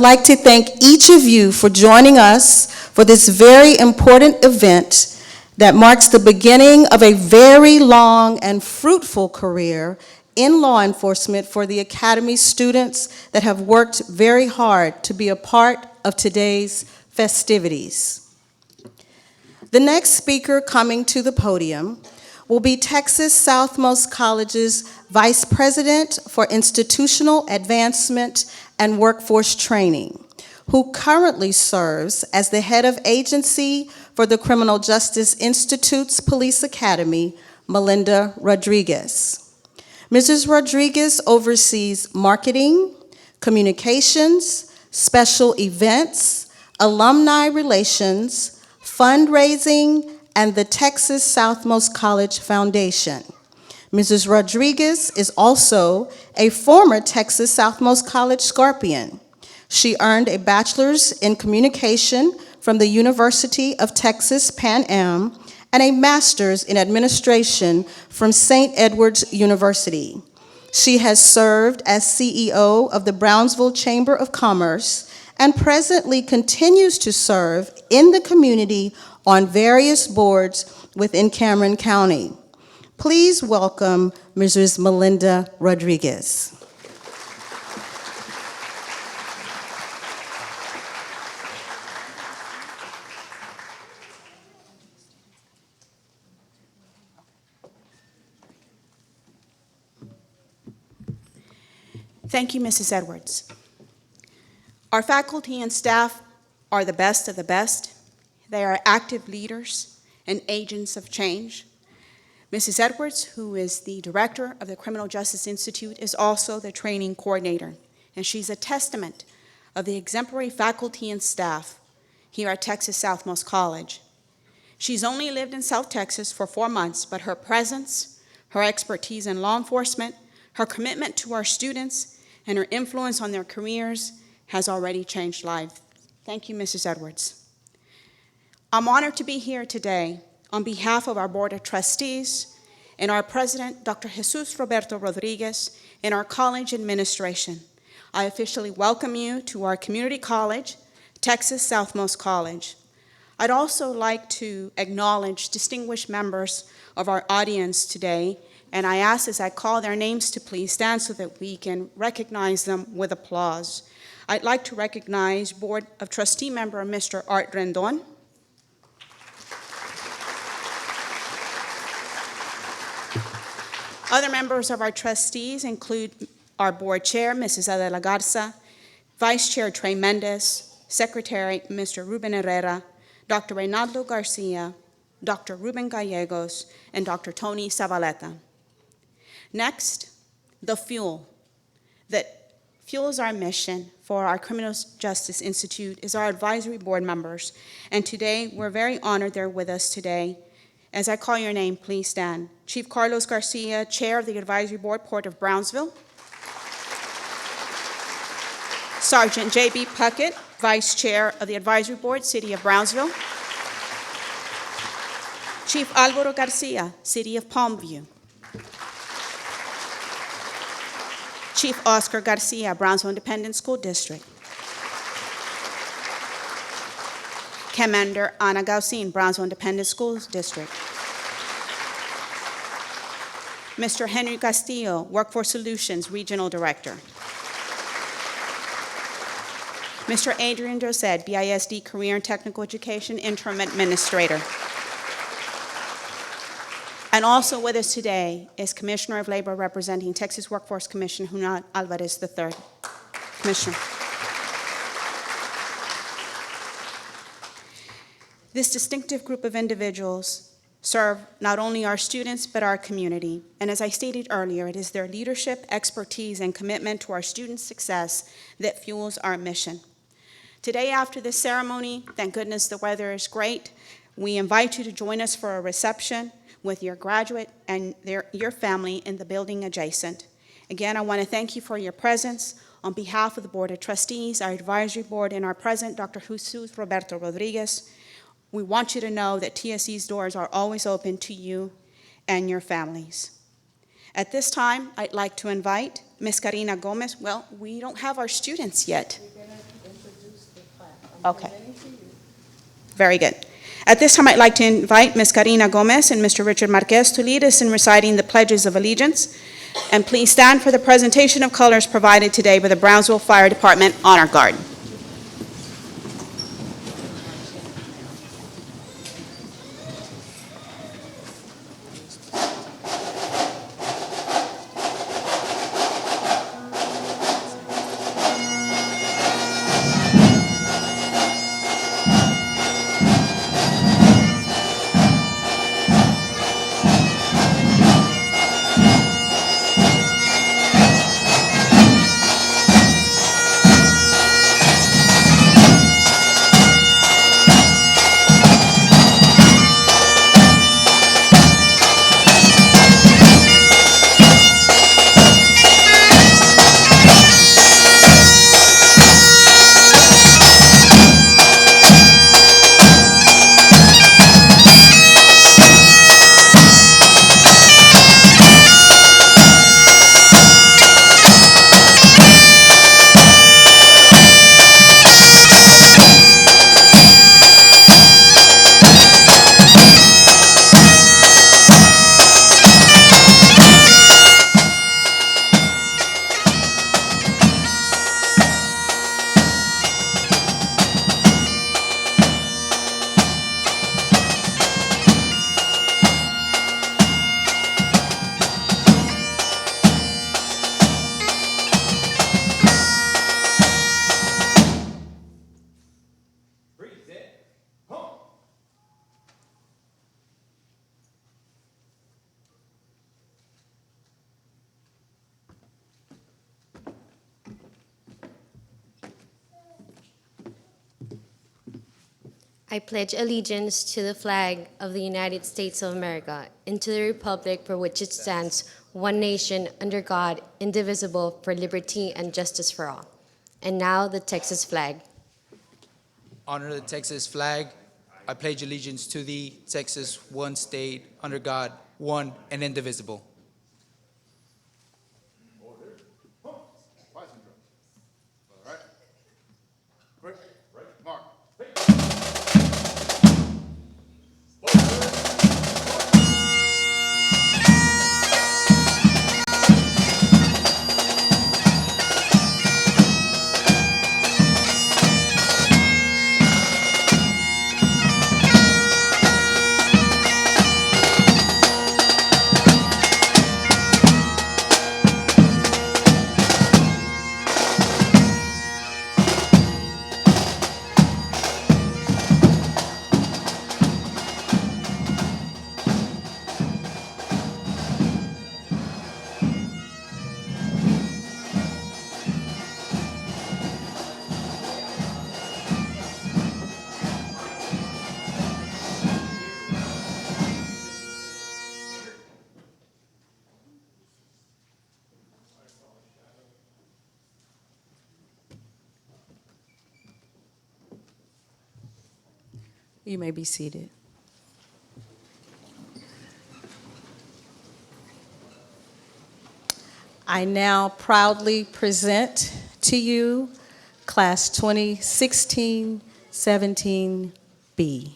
I'd like to thank each of you for joining us for this very important event that marks the beginning of a very long and fruitful career in law enforcement for the Academy students that have worked very hard to be a part of today's festivities. The next speaker coming to the podium will be Texas Southmost College's Vice President for Institutional Advancement and Workforce Training, who currently serves as the head of agency for the Criminal Justice Institute's Police Academy, Melinda Rodriguez. Mrs. Rodriguez oversees marketing, communications, special events, alumni relations, fundraising, and the Texas Southmost College Foundation. Mrs. Rodriguez is also a former Texas Southmost College Scorpion. She earned a bachelor's in communication from the University of Texas Pan Am and a master's in administration from St. Edward's University. She has served as CEO of the Brownsville Chamber of Commerce and presently continues to serve in the community on various boards within Cameron County. Please welcome Mrs. Melinda Rodriguez. Thank you, Mrs. Edwards. Our faculty and staff are the best of the best. They are active leaders and agents of change. Mrs. Edwards, who is the director of the Criminal Justice Institute, is also the training coordinator, and she's a testament of the exemplary faculty and staff here at Texas Southmost College. She's only lived in South Texas for 4 months, but her presence, her expertise in law enforcement, her commitment to our students, and her influence on their careers has already changed lives. Thank you, Mrs. Edwards. I'm honored to be here today on behalf of our Board of Trustees and our President, Dr. Jesus Roberto Rodriguez, and our college administration. I officially welcome you to our community college, Texas Southmost College. I'd also like to acknowledge distinguished members of our audience today, and I ask as I call their names to please stand so that we can recognize them with applause. I'd like to recognize Board of Trustee member Mr. Art Rendon. Other members of our trustees include our board chair, Mrs. Adela Garza, Vice Chair Trey Mendez, Secretary Mr. Ruben Herrera, Dr. Reynaldo Garcia, Dr. Ruben Gallegos, and Dr. Tony Zavaleta. Next, the fuel that fuels our mission for our Criminal Justice Institute is our advisory board members. And today, we're very honored they're with us today. As I call your name, please stand. Chief Carlos Garcia, Chair of the Advisory Board, Port of Brownsville. Sergeant J.B. Puckett, Vice Chair of the Advisory Board, City of Brownsville. Chief Alvaro Garcia, City of Palmview. Chief Oscar Garcia, Brownsville Independent School District. Commander Ana Gaucin, Brownsville Independent School District. Mr. Henry Castillo, Workforce Solutions Regional Director. Mr. Adrian Josette, BISD Career and Technical Education Interim Administrator. And also with us today is Commissioner of Labor representing Texas Workforce Commission, Juan Alvarez III. Commissioner. This distinctive group of individuals serve not only our students, but our community. And as I stated earlier, it is their leadership, expertise, and commitment to our students' success that fuels our mission. Today, after this ceremony, thank goodness the weather is great, we invite you to join us for a reception with your graduate and your family in the building adjacent. Again, I want to thank you for your presence. On behalf of the Board of Trustees, our Advisory Board, and our President, Dr. Jesus Roberto Rodriguez, we want you to know that TSE's doors are always open to you and your families. At this time, I'd like to invite Ms. Karina Gomez. Well, we don't have our students yet. Okay. Very good. At this time, I'd like to invite Ms. Karina Gomez and Mr. Richard Marquez to lead us in reciting the pledges of allegiance. And please stand for the presentation of colors provided today by the Brownsville Fire Department Honor Guard. I pledge allegiance to the flag of the United States of America and to the republic for which it stands, one nation, under God, indivisible, for liberty and justice for all. And now the Texas flag. Honor the Texas flag. I pledge allegiance to thee, Texas, one state, under God, one and indivisible. You may be seated. I now proudly present to you Class 2016-17B.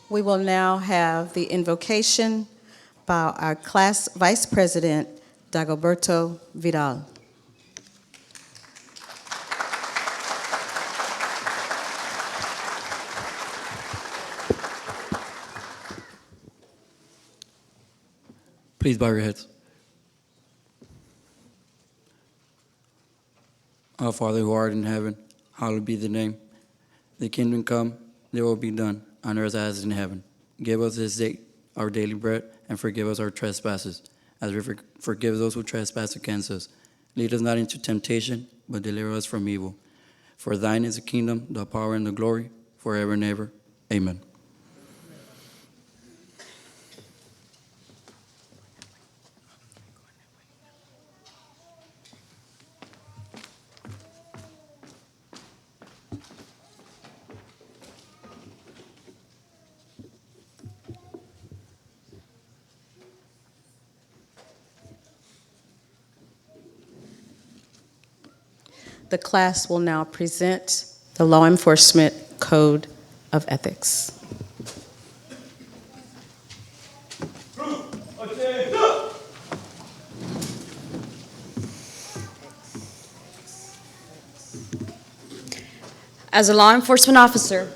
We will now have the invocation by our class Vice President, Dagoberto Vidal. Please bow your heads. Our Father who art in heaven, hallowed be thy name. Thy kingdom come, thy will be done, on earth as in heaven. Give us this day our daily bread, and forgive us our trespasses, as we forgive those who trespass against us. Lead us not into temptation, but deliver us from evil. For thine is the kingdom, the power, and the glory, forever and ever. Amen. The class will now present the Law Enforcement Code of Ethics. As a law enforcement officer,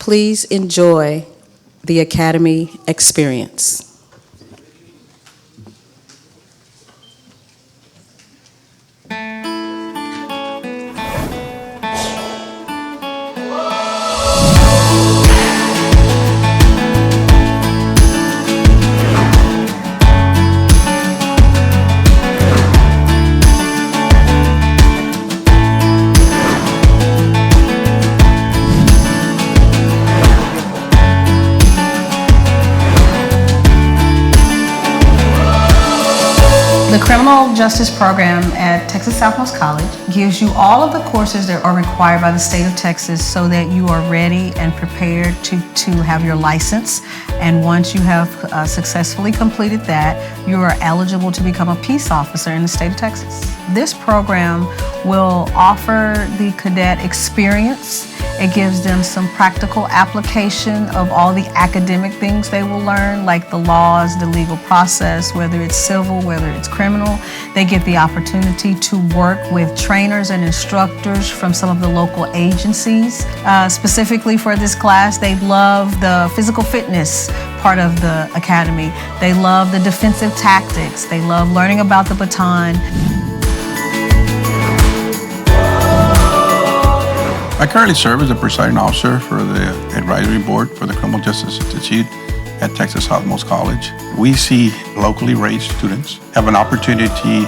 Please enjoy the Academy experience. The Criminal Justice Program at Texas Southmost College gives you all of the courses that are required by the state of Texas so that you are ready and prepared to have your license. And once you have successfully completed that, you are eligible to become a peace officer in the state of Texas. This program will offer the cadet experience. It gives them some practical application of all the academic things they will learn, like the laws, the legal process, whether it's civil, whether it's criminal. They get the opportunity to work with trainers and instructors from some of the local agencies. Specifically for this class, they love the physical fitness part of the academy. They love the defensive tactics. They love learning about the baton. I currently serve as the presiding officer for the advisory board for the Criminal Justice Institute. at Texas Southmost College. We see locally raised students have an opportunity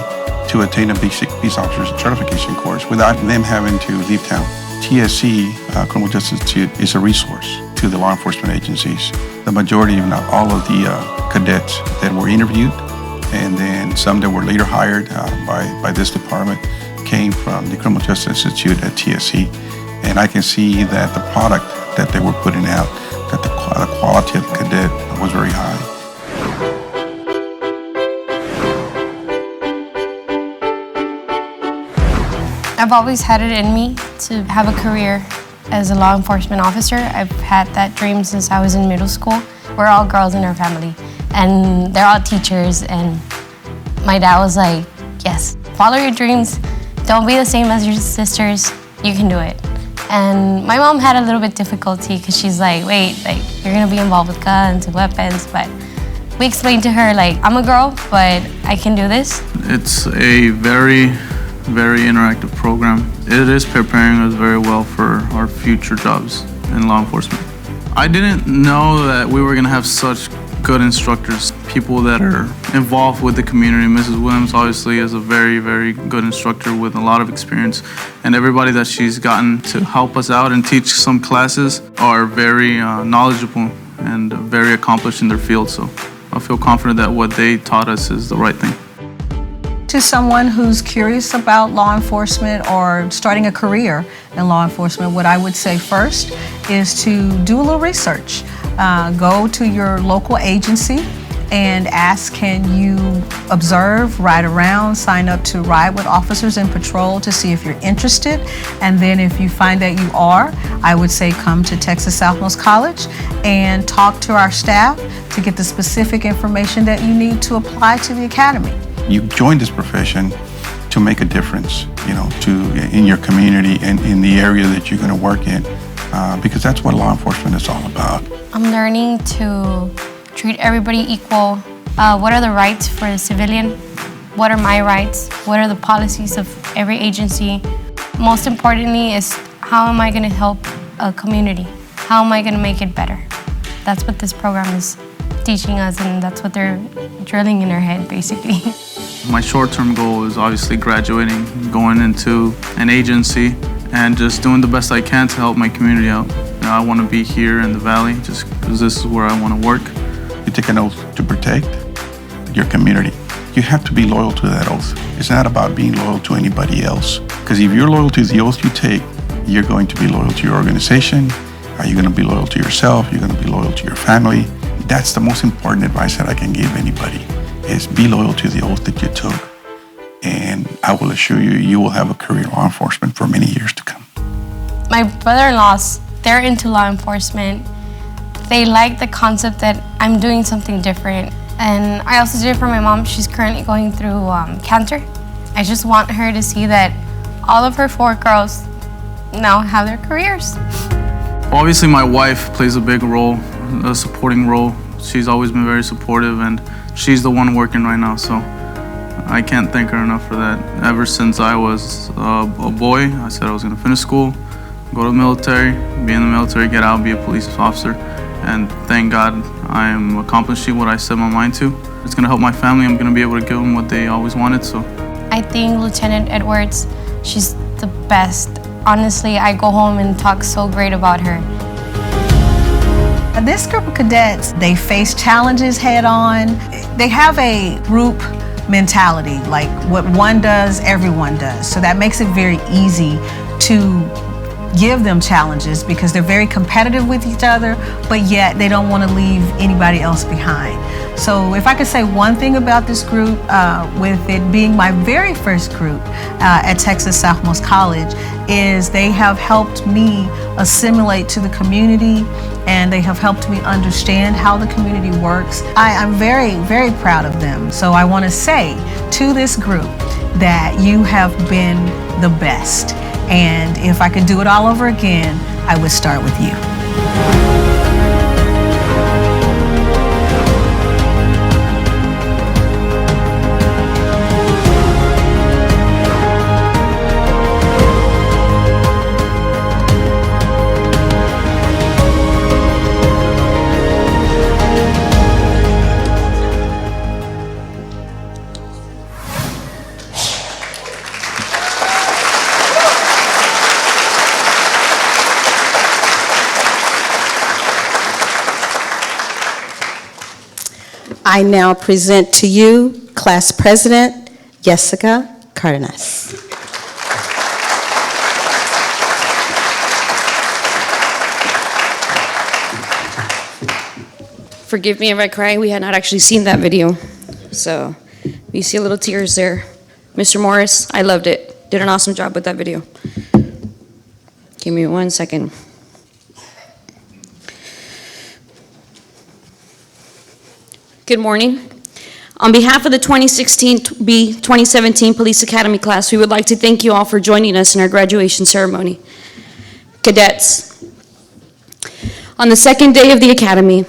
to attain a basic peace officer certification course without them having to leave town. TSC, Criminal Justice Institute, is a resource to the law enforcement agencies. The majority, if not all of the cadets that were interviewed, and then some that were later hired by this department, came from the Criminal Justice Institute at TSC. And I can see that the product that they were putting out, that the quality of the cadet was very high. I've always had it in me to have a career as a law enforcement officer. I've had that dream since I was in middle school. We're all girls in our family, and they're all teachers, and my dad was like, yes, follow your dreams. Don't be the same as your sisters. You can do it. And my mom had a little bit difficulty because she's like, wait, like, you're gonna be involved with guns and weapons, but we explained to her, like, I'm a girl, but I can do this. It's a very interactive program. It is preparing us very well for our future jobs in law enforcement. I didn't know that we were gonna have such good instructors, people that are involved with the community. Mrs. Williams obviously is a very good instructor with a lot of experience, and everybody that she's gotten to help us out and teach some classes are very knowledgeable and very accomplished in their field, so I feel confident that what they taught us is the right thing. To someone who's curious about law enforcement or starting a career in law enforcement, what I would say first is to do a little research. Go to your local agency and ask, can you observe, ride around, sign up to ride with officers in patrol to see if you're interested. And then if you find that you are, I would say come to Texas Southmost College and talk to our staff to get the specific information that you need to apply to the academy. You join this profession to make a difference, in your community and in the area that you're going to work in, because that's what law enforcement is all about. I'm learning to treat everybody equal. What are the rights for the civilian? What are my rights? What are the policies of every agency? Most importantly is, how am I going to help a community? How am I going to make it better? That's what this program is teaching us, and that's what they're drilling in our head, basically. My short-term goal is obviously graduating, going into an agency, and just doing the best I can to help my community out. I want to be here in the Valley just because this is where I want to work. You take an oath to protect your community. You have to be loyal to that oath. It's not about being loyal to anybody else. Because if you're loyal to the oath you take, you're going to be loyal to your organization. You're going to be loyal to yourself. You're going to be loyal to your family. That's the most important advice that I can give anybody, is be loyal to the oath that you took. And I will assure you, you will have a career in law enforcement for many years to come. My brother-in-laws, they're into law enforcement. They like the concept that I'm doing something different. And I also did it for my mom. She's currently going through cancer. I just want her to see that all of her 4 girls now have their careers. Obviously, my wife plays a big role, a supporting role. She's always been very supportive, and she's the one working right now, so I can't thank her enough for that. Ever since I was a boy, I said I was going to finish school, go to the military, be in the military, get out, be a police officer, and thank God I'm accomplishing what I set my mind to. It's going to help my family. I'm going to be able to give them what they always wanted, so. I think Lieutenant Edwards, she's the best. Honestly, I go home and talk so great about her. This group of cadets, they face challenges head on. They have a group mentality, like what one does, everyone does. So that makes it very easy to give them challenges because they're very competitive with each other, but yet they don't want to leave anybody else behind. So if I could say one thing about this group, with it being my very first group at Texas Southmost College, is they have helped me assimilate to the community, and they have helped me understand how the community works. I'm very proud of them. So I want to say to this group that you have been the best. And if I could do it all over again, I would start with you. I now present to you Class President Jessica Cardenas. Forgive me if I cry. We had not actually seen that video. So you see a little tears there. Mr. Morris, I loved it. Did an awesome job with that video. Give me 1 second. Good morning. On behalf of the 2016-2017 Police Academy class, we would like to thank you all for joining us in our graduation ceremony. Cadets, on the second day of the academy,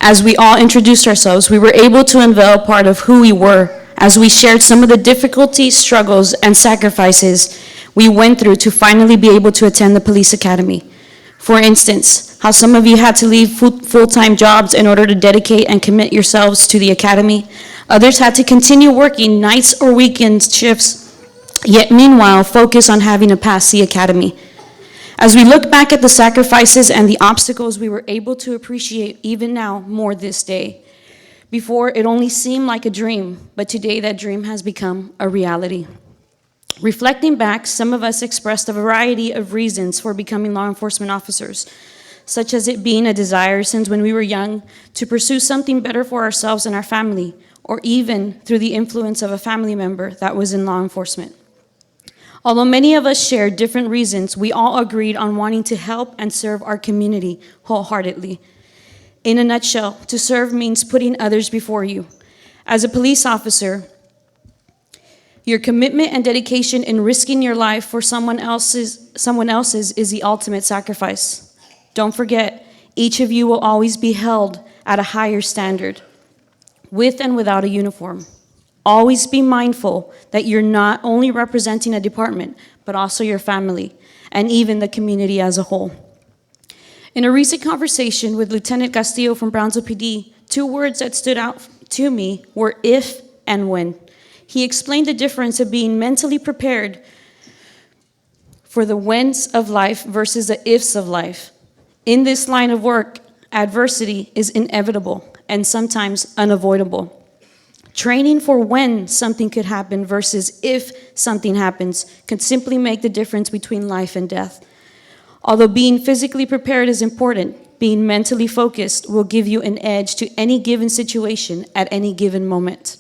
as we all introduced ourselves, we were able to unveil part of who we were as we shared some of the difficulties, struggles, and sacrifices we went through to finally be able to attend the police academy. For instance, how some of you had to leave full-time jobs in order to dedicate and commit yourselves to the academy. Others had to continue working nights or weekend shifts, yet meanwhile focus on having to pass the academy. As we look back at the sacrifices and the obstacles, we were able to appreciate even now more this day. Before, it only seemed like a dream, but today that dream has become a reality. Reflecting back, some of us expressed a variety of reasons for becoming law enforcement officers, such as it being a desire since when we were young to pursue something better for ourselves and our family, or even through the influence of a family member that was in law enforcement. Although many of us shared different reasons, we all agreed on wanting to help and serve our community wholeheartedly. In a nutshell, to serve means putting others before you. As a police officer, your commitment and dedication in risking your life for someone else's is the ultimate sacrifice. Don't forget, each of you will always be held at a higher standard, with and without a uniform. Always be mindful that you're not only representing a department, but also your family, and even the community as a whole. In a recent conversation with Lieutenant Castillo from Brownsville PD, 2 words that stood out to me were if and when. He explained the difference of being mentally prepared for the whens of life versus the ifs of life. In this line of work, adversity is inevitable and sometimes unavoidable. Training for when something could happen versus if something happens can simply make the difference between life and death. Although being physically prepared is important, being mentally focused will give you an edge to any given situation at any given moment.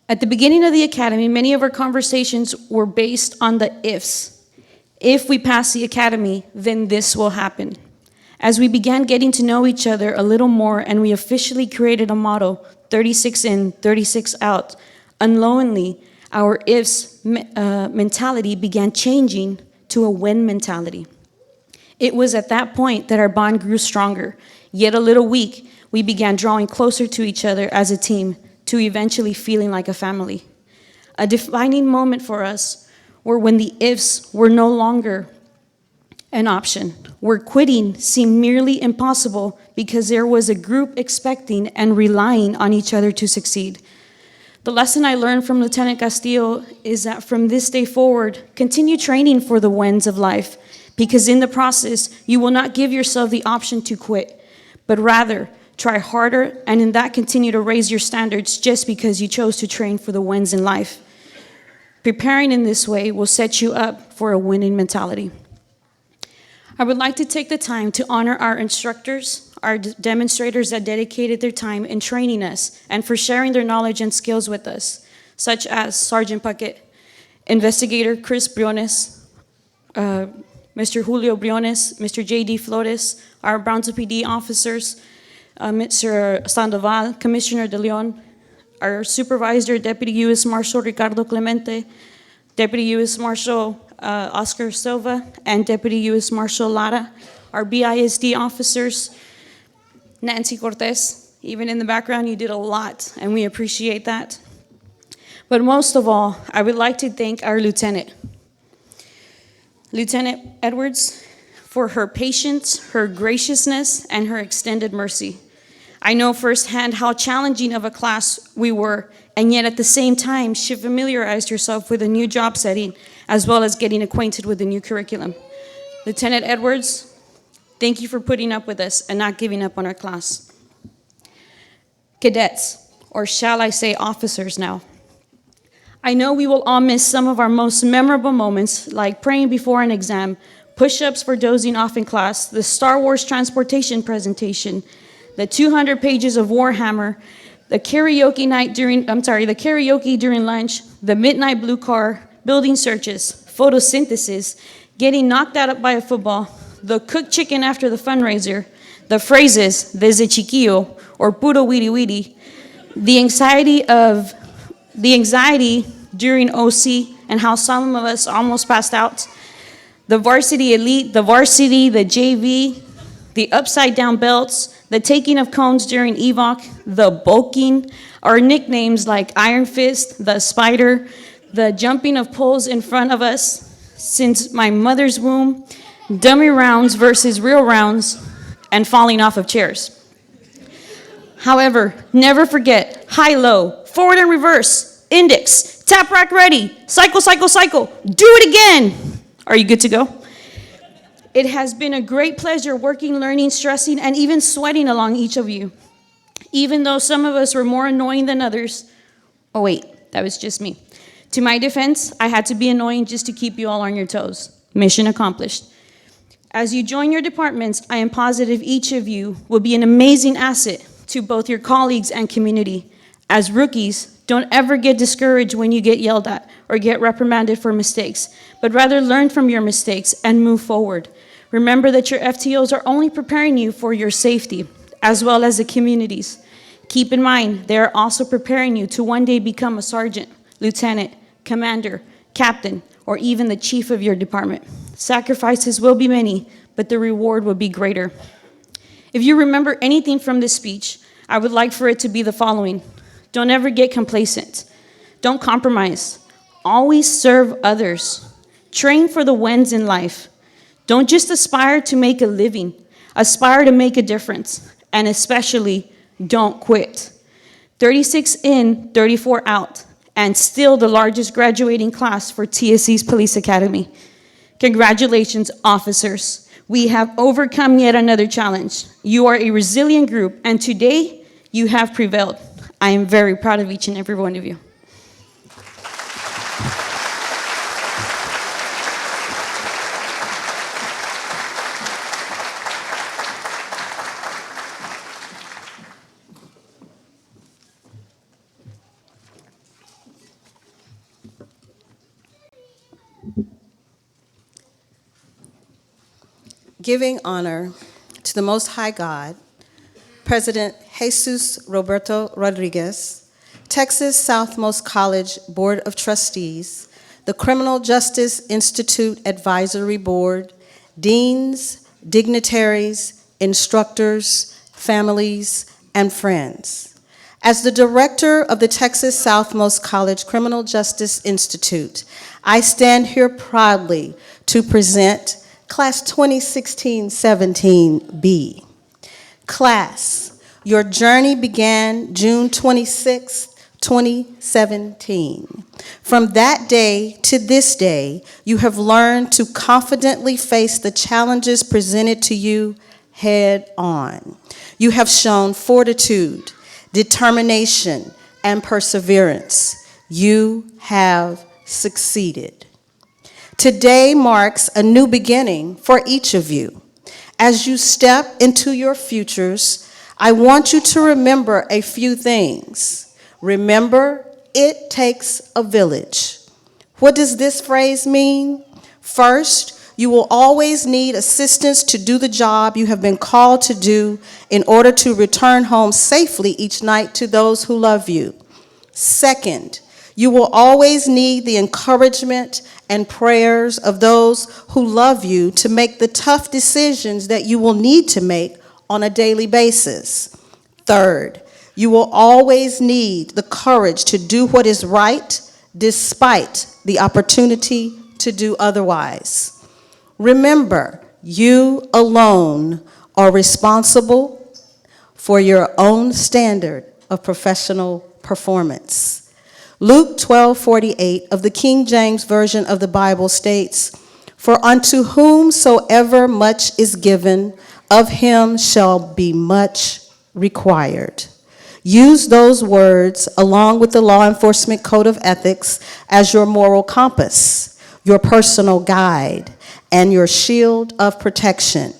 At the beginning of the academy, many of our conversations were based on the ifs. If we pass the academy, then this will happen. As we began getting to know each other a little more and we officially created a motto, 36 in, 36 out, unknowingly, our ifs mentality began changing to a when mentality. It was at that point that our bond grew stronger. Yet a little weak, we began drawing closer to each other as a team, to eventually feeling like a family. A defining moment for us were when the ifs were no longer an option, where quitting seemed merely impossible because there was a group expecting and relying on each other to succeed. The lesson I learned from Lieutenant Castillo is that from this day forward, continue training for the whens of life, because in the process, you will not give yourself the option to quit, but rather try harder, and in that continue to raise your standards just because you chose to train for the whens in life. Preparing in this way will set you up for a winning mentality. I would like to take the time to honor our instructors, our demonstrators that dedicated their time in training us and for sharing their knowledge and skills with us, such as Sergeant Puckett, Investigator Chris Briones, Mr. Julio Briones, Mr. J.D. Flores, our Brownsville PD officers, Mr. Sandoval, Commissioner De Leon, our Supervisor, Deputy U.S. Marshal Ricardo Clemente, Deputy U.S. Marshal Oscar Silva, and Deputy U.S. Marshal Lara, our BISD officers, Nancy Cortez, even in the background, you did a lot, and we appreciate that. But most of all, I would like to thank our Lieutenant Edwards, for her patience, her graciousness, and her extended mercy. I know firsthand how challenging of a class we were, and yet at the same time, she familiarized herself with a new job setting, as well as getting acquainted with the new curriculum. Lieutenant Edwards, thank you for putting up with us and not giving up on our class. Cadets, or shall I say officers now. I know we will all miss some of our most memorable moments, like praying before an exam, push-ups for dozing off in class, the Star Wars transportation presentation, the 200 pages of Warhammer, the karaoke during lunch, the midnight blue car, building searches, photosynthesis, getting knocked out by a football, the cooked chicken after the fundraiser, the phrases, desde chiquillo, or puro wiri wiri, the anxiety during OC and how some of us almost passed out, the varsity elite, the varsity, the JV, the upside down belts, the taking of cones during evoc, the bulking, our nicknames like Iron Fist, the Spider, the jumping of poles in front of us since my mother's womb, dummy rounds versus real rounds, and falling off of chairs. However, never forget high-low, forward and reverse, index, tap rack ready, cycle, cycle, cycle, do it again. Are you good to go? It has been a great pleasure working, learning, stressing, and even sweating along each of you. Even though some of us were more annoying than others. Oh wait, that was just me. To my defense, I had to be annoying just to keep you all on your toes. Mission accomplished. As you join your departments, I am positive each of you will be an amazing asset to both your colleagues and community. As rookies, don't ever get discouraged when you get yelled at or get reprimanded for mistakes, but rather learn from your mistakes and move forward. Remember that your FTOs are only preparing you for your safety, as well as the communities. Keep in mind, they are also preparing you to one day become a sergeant, lieutenant, commander, captain, or even the chief of your department. Sacrifices will be many, but the reward will be greater. If you remember anything from this speech, I would like for it to be the following. Don't ever get complacent. Don't compromise. Always serve others. Train for the wins in life. Don't just aspire to make a living. Aspire to make a difference. And especially, don't quit. 36 in, 34 out, and still the largest graduating class for TSC's Police Academy. Congratulations, officers. We have overcome yet another challenge. You are a resilient group, and today you have prevailed. I am very proud of each and every one of you. Giving honor to the Most High God, President Jesus Roberto Rodriguez, Texas Southmost College Board of Trustees, the Criminal Justice Institute Advisory Board, deans, dignitaries, instructors, families, and friends. As the director of the Texas Southmost College Criminal Justice Institute, I stand here proudly to present Class 2016-17B. Class, your journey began June 26, 2017. From that day to this day, you have learned to confidently face the challenges presented to you head on. You have shown fortitude, determination, and perseverance. You have succeeded. Today marks a new beginning for each of you. As you step into your futures, I want you to remember a few things. Remember, it takes a village. What does this phrase mean? First, you will always need assistance to do the job you have been called to do in order to return home safely each night to those who love you. Second, you will always need the encouragement and prayers of those who love you to make the tough decisions that you will need to make on a daily basis. Third, you will always need the courage to do what is right despite the opportunity to do otherwise. Remember, you alone are responsible for your own standard of professional performance. Luke 12:48 of the King James Version of the Bible states, "For unto whomsoever much is given, of him shall be much required." Use those words along with the law enforcement code of ethics as your moral compass, your personal guide, and your shield of protection.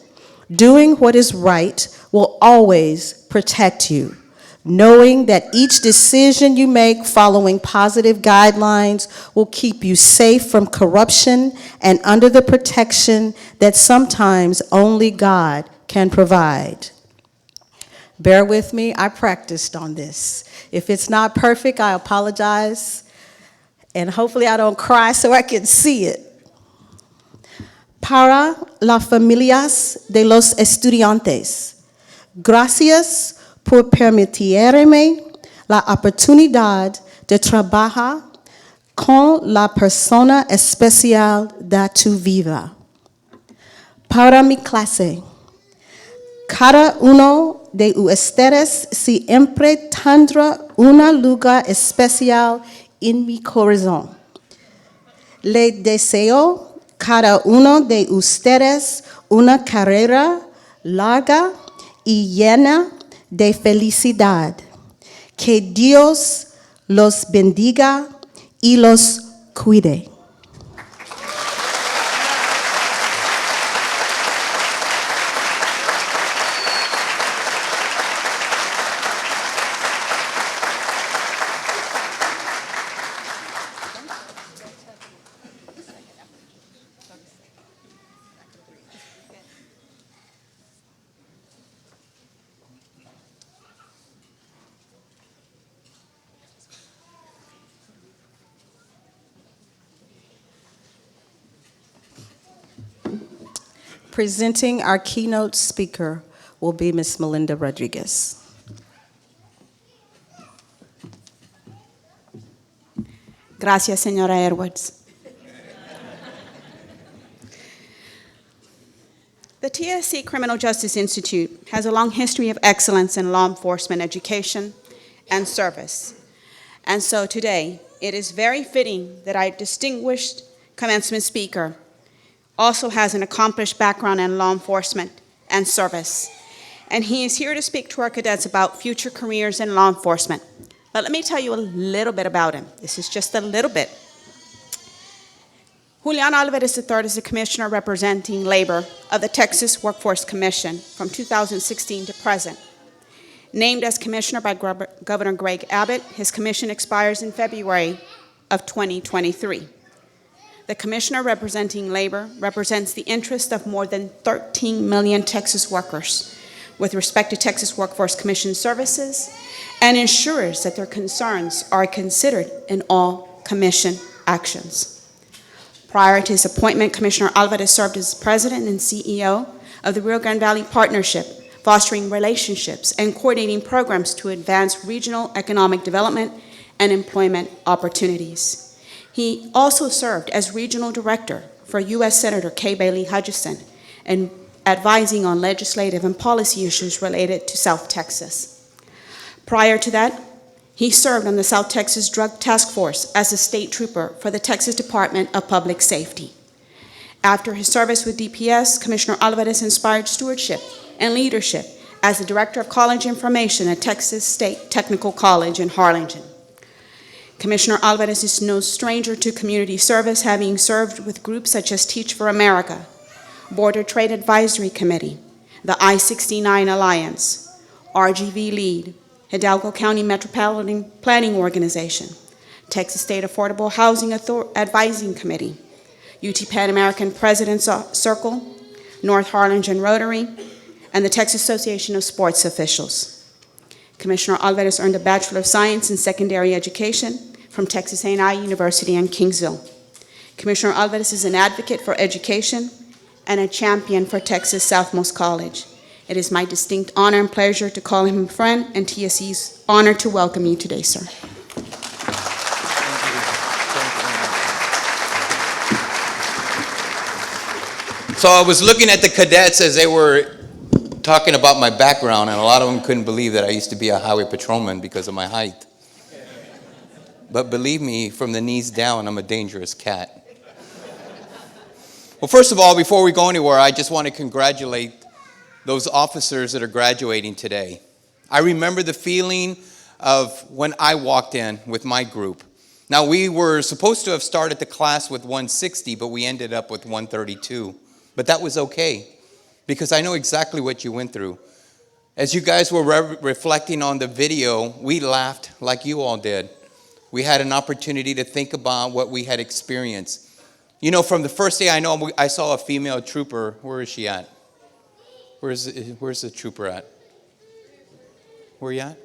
Doing what is right will always protect you. Knowing that each decision you make following positive guidelines will keep you safe from corruption and under the protection that sometimes only God can provide. Bear with me, I practiced on this. If it's not perfect, I apologize, and hopefully I don't cry so I can see it. Para las familias de los estudiantes, gracias por permitirme la oportunidad de trabajar con la persona especial de tu vida. Para mi clase, cada uno de ustedes siempre tendrá un lugar especial en mi corazón. Le deseo cada uno de ustedes una carrera larga y llena de felicidad. Que Dios los bendiga y los cuide. Presenting our keynote speaker will be Ms. Melinda Rodriguez. Gracias, señora Edwards. The TSC Criminal Justice Institute has a long history of excellence in law enforcement education and service. And so today, it is very fitting that our distinguished commencement speaker also has an accomplished background in law enforcement and service. And he is here to speak to our cadets about future careers in law enforcement. But let me tell you a little bit about him. This is just a little bit. Julian Alvarez III is the commissioner representing labor of the Texas Workforce Commission from 2016 to present. Named as commissioner by Governor Greg Abbott, his commission expires in February of 2023. The commissioner representing labor represents the interest of more than 13 million Texas workers with respect to Texas Workforce Commission services and ensures that their concerns are considered in all commission actions. Prior to his appointment, Commissioner Alvarez served as president and CEO of the Rio Grande Valley Partnership, fostering relationships and coordinating programs to advance regional economic development and employment opportunities. He also served as regional director for U.S. Senator Kay Bailey Hutchison and advising on legislative and policy issues related to South Texas. Prior to that, he served on the South Texas Drug Task Force as a state trooper for the Texas Department of Public Safety. After his service with DPS, Commissioner Alvarez inspired stewardship and leadership as the Director of College Information at Texas State Technical College in Harlingen. Commissioner Alvarez is no stranger to community service, having served with groups such as Teach for America, Border Trade Advisory Committee, the I-69 Alliance, RGV LEAD, Hidalgo County Metropolitan Planning Organization, Texas State Affordable Housing Advising Committee, UT Pan American President's Circle, North Harlingen Rotary, and the Texas Association of Sports Officials. Commissioner Alvarez earned a Bachelor of Science in Secondary Education from Texas A&I University in Kingsville. Commissioner Alvarez is an advocate for education and a champion for Texas Southmost College. It is my distinct honor and pleasure to call him a friend, and TSC's honored to welcome you today, sir. So I was looking at the cadets as they were talking about my background, and a lot of them couldn't believe that I used to be a highway patrolman because of my height. But believe me, from the knees down, I'm a dangerous cat. Well, first of all, before we go anywhere, I just want to congratulate those officers that are graduating today. I remember the feeling of when I walked in with my group. Now, we were supposed to have started the class with 160, but we ended up with 132. But that was okay, because I know exactly what you went through. As you guys were reflecting on the video, we laughed like you all did. We had an opportunity to think about what we had experienced. You know, from the first day I saw a female trooper. Where is she at? Where's the trooper at? Where are you at?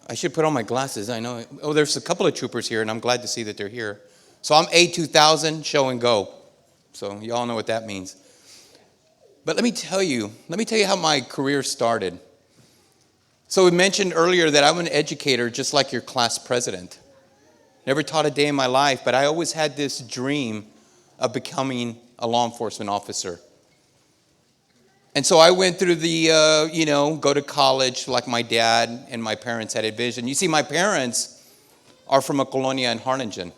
I should put on my glasses. I know. Oh, there's a couple of troopers here, and I'm glad to see that they're here. So I'm A2000, show and go. So you all know what that means. But let me tell you how my career started. So we mentioned earlier that I'm an educator just like your class president. Never taught a day in my life, but I always had this dream of becoming a law enforcement officer. And so I went through the, go to college like my dad and my parents had envisioned. You see, my parents are from a colonia in Harlingen.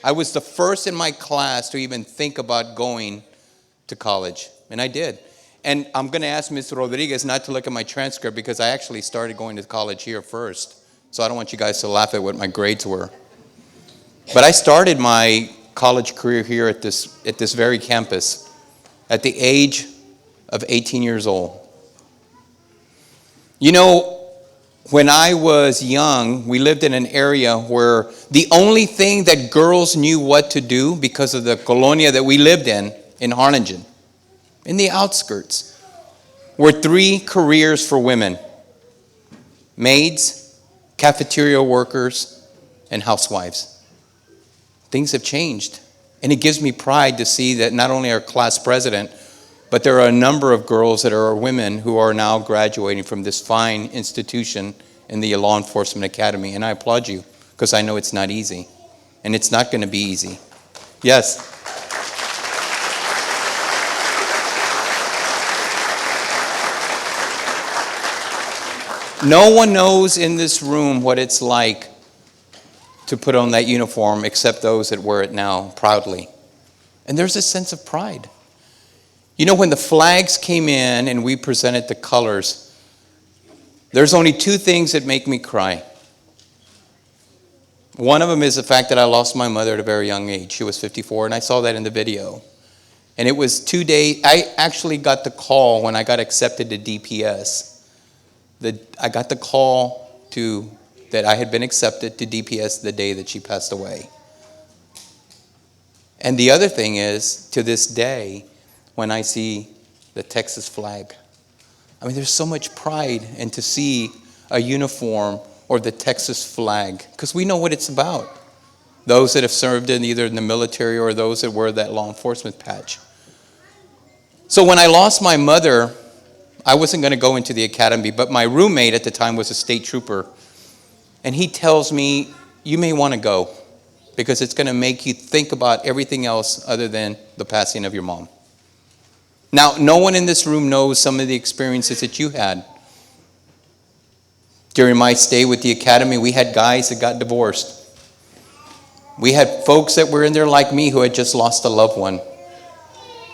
I was the first in my class to even think about going to college, and I did. And I'm going to ask Ms. Rodriguez not to look at my transcript because I actually started going to college here first. So I don't want you guys to laugh at what my grades were. But I started my college career here at this very campus at the age of 18 years old. You know, when I was young, we lived in an area where the only thing that girls knew what to do because of the colonia that we lived in Harlingen, in the outskirts, were 3 careers for women: maids, cafeteria workers, and housewives. Things have changed, and it gives me pride to see that not only our class president, but there are a number of girls that are women who are now graduating from this fine institution in the Law Enforcement Academy, and I applaud you because I know it's not easy, and it's not going to be easy. Yes? No one knows in this room what it's like to put on that uniform except those that wear it now proudly. And there's a sense of pride. You know, when the flags came in and we presented the colors, there's only 2 things that make me cry. One of them is the fact that I lost my mother at a very young age. She was 54, and I saw that in the video. And it was 2 days. I actually got the call when I got accepted to DPS. I got the call that I had been accepted to DPS the day that she passed away. And the other thing is, to this day, when I see the Texas flag, I mean, there's so much pride in to see a uniform or the Texas flag, because we know what it's about. Those that have served in either in the military or those that wear that law enforcement patch. So when I lost my mother, I wasn't going to go into the academy, but my roommate at the time was a state trooper. And he tells me, you may want to go because it's going to make you think about everything else other than the passing of your mom. Now, no one in this room knows some of the experiences that you had. During my stay with the academy, we had guys that got divorced. We had folks that were in there like me who had just lost a loved one.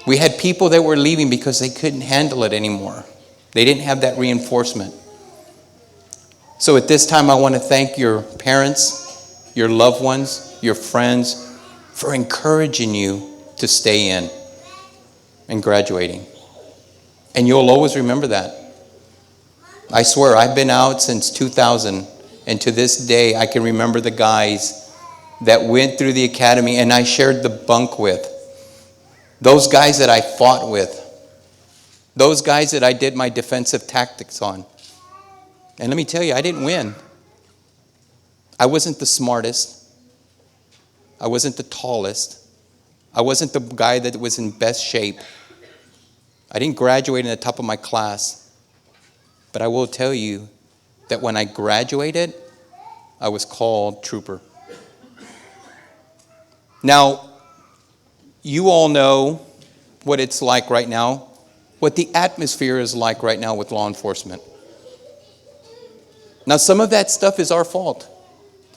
We had people that were leaving because they couldn't handle it anymore. They didn't have that reinforcement. So at this time, I want to thank your parents, your loved ones, your friends for encouraging you to stay in and graduating. And you'll always remember that. I swear, I've been out since 2000, and to this day, I can remember the guys that went through the academy and I shared the bunk with. Those guys that I fought with. Those guys that I did my defensive tactics on. And let me tell you, I didn't win. I wasn't the smartest. I wasn't the tallest. I wasn't the guy that was in best shape. I didn't graduate in the top of my class. But I will tell you that when I graduated, I was called trooper. Now, you all know what it's like right now, what the atmosphere is like right now with law enforcement. Now, some of that stuff is our fault.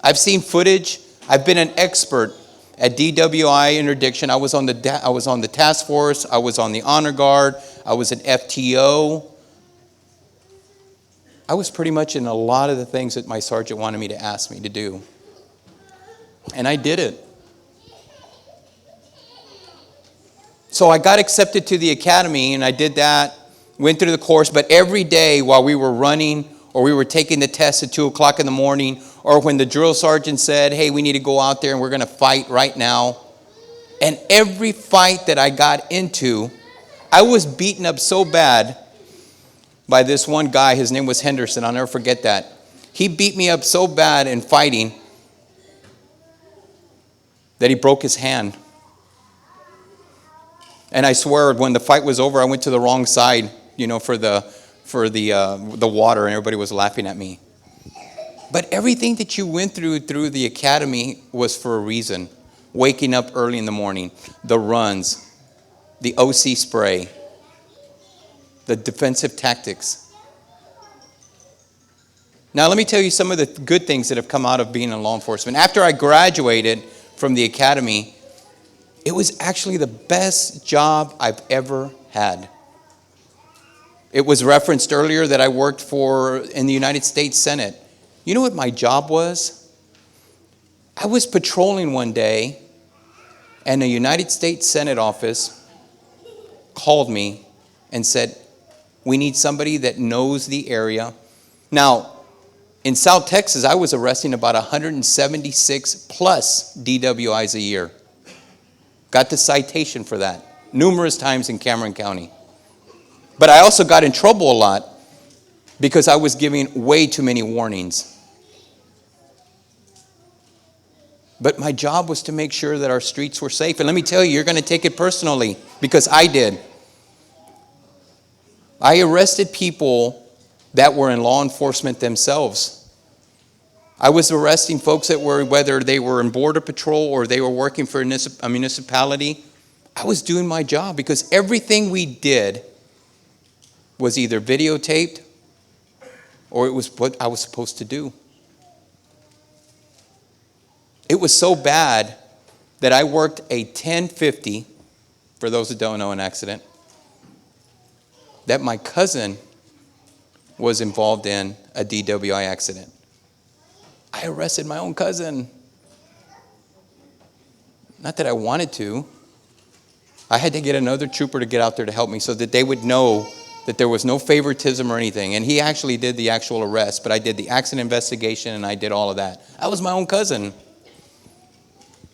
I've seen footage. I've been an expert at DWI interdiction. I was on the task force. I was on the honor guard. I was an FTO. I was pretty much in a lot of the things that my sergeant wanted me to ask me to do. And I did it. So I got accepted to the academy, and I did that, went through the course, but every day while we were running or we were taking the test at 2 o'clock in the morning, or when the drill sergeant said, hey, we need to go out there and we're going to fight right now. And every fight that I got into, I was beaten up so bad by this one guy. His name was Henderson. I'll never forget that. He beat me up so bad in fighting that he broke his hand. And I swear, when the fight was over, I went to the wrong side, for the water, and everybody was laughing at me. But everything that you went through the academy was for a reason. Waking up early in the morning, the runs, the OC spray, the defensive tactics. Now, let me tell you some of the good things that have come out of being in law enforcement. After I graduated from the academy, it was actually the best job I've ever had. It was referenced earlier that I worked in the United States Senate. You know what my job was? I was patrolling one day, and a United States Senate office called me and said, we need somebody that knows the area. Now, in South Texas, I was arresting about 176 plus DWIs a year. Got the citation for that numerous times in Cameron County. But I also got in trouble a lot because I was giving way too many warnings. But my job was to make sure that our streets were safe. And let me tell you, you're going to take it personally, because I did. I arrested people that were in law enforcement themselves. I was arresting folks that were, whether they were in border patrol or they were working for a municipality. I was doing my job because everything we did was either videotaped or it was what I was supposed to do. It was so bad that I worked a 1050, for those that don't know, an accident, that my cousin was involved in a DWI accident. I arrested my own cousin. Not that I wanted to. I had to get another trooper to get out there to help me so that they would know that there was no favoritism or anything. And he actually did the actual arrest, but I did the accident investigation and I did all of that. I was my own cousin.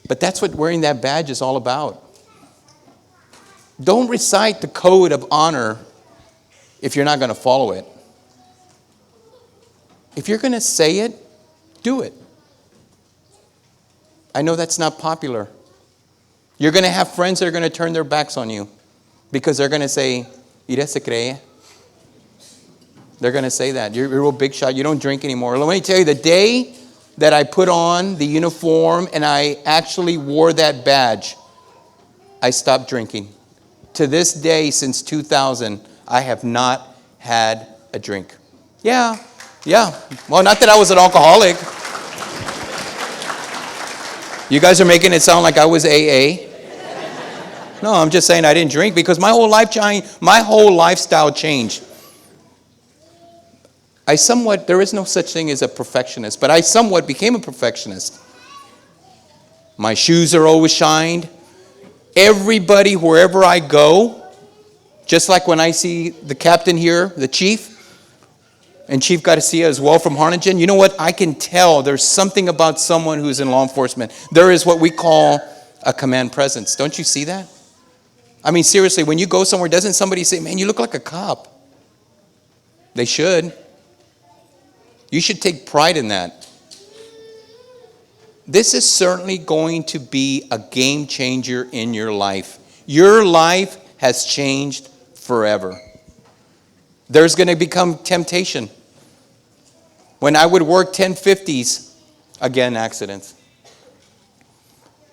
But that's what wearing that badge is all about. Don't recite the code of honor if you're not going to follow it. If you're going to say it, do it. I know that's not popular. You're going to have friends that are going to turn their backs on you because they're going to say, "Ira se cree." They're going to say that. You're a real big shot. You don't drink anymore. Let me tell you, the day that I put on the uniform and I actually wore that badge, I stopped drinking. To this day, since 2000, I have not had a drink. Yeah. Well, not that I was an alcoholic. You guys are making it sound like I was AA. No, I'm just saying I didn't drink because my whole lifestyle changed. There is no such thing as a perfectionist, but I somewhat became a perfectionist. My shoes are always shined. Everybody, wherever I go, just like when I see the captain here, the chief, and Chief Garcia as well from Harlingen, you know what? I can tell there's something about someone who's in law enforcement. There is what we call a command presence. Don't you see that? I mean, seriously, when you go somewhere, doesn't somebody say, "Man, you look like a cop"? They should. You should take pride in that. This is certainly going to be a game changer in your life. Your life has changed forever. There's going to become temptation. When I would work 1050s, again, accidents.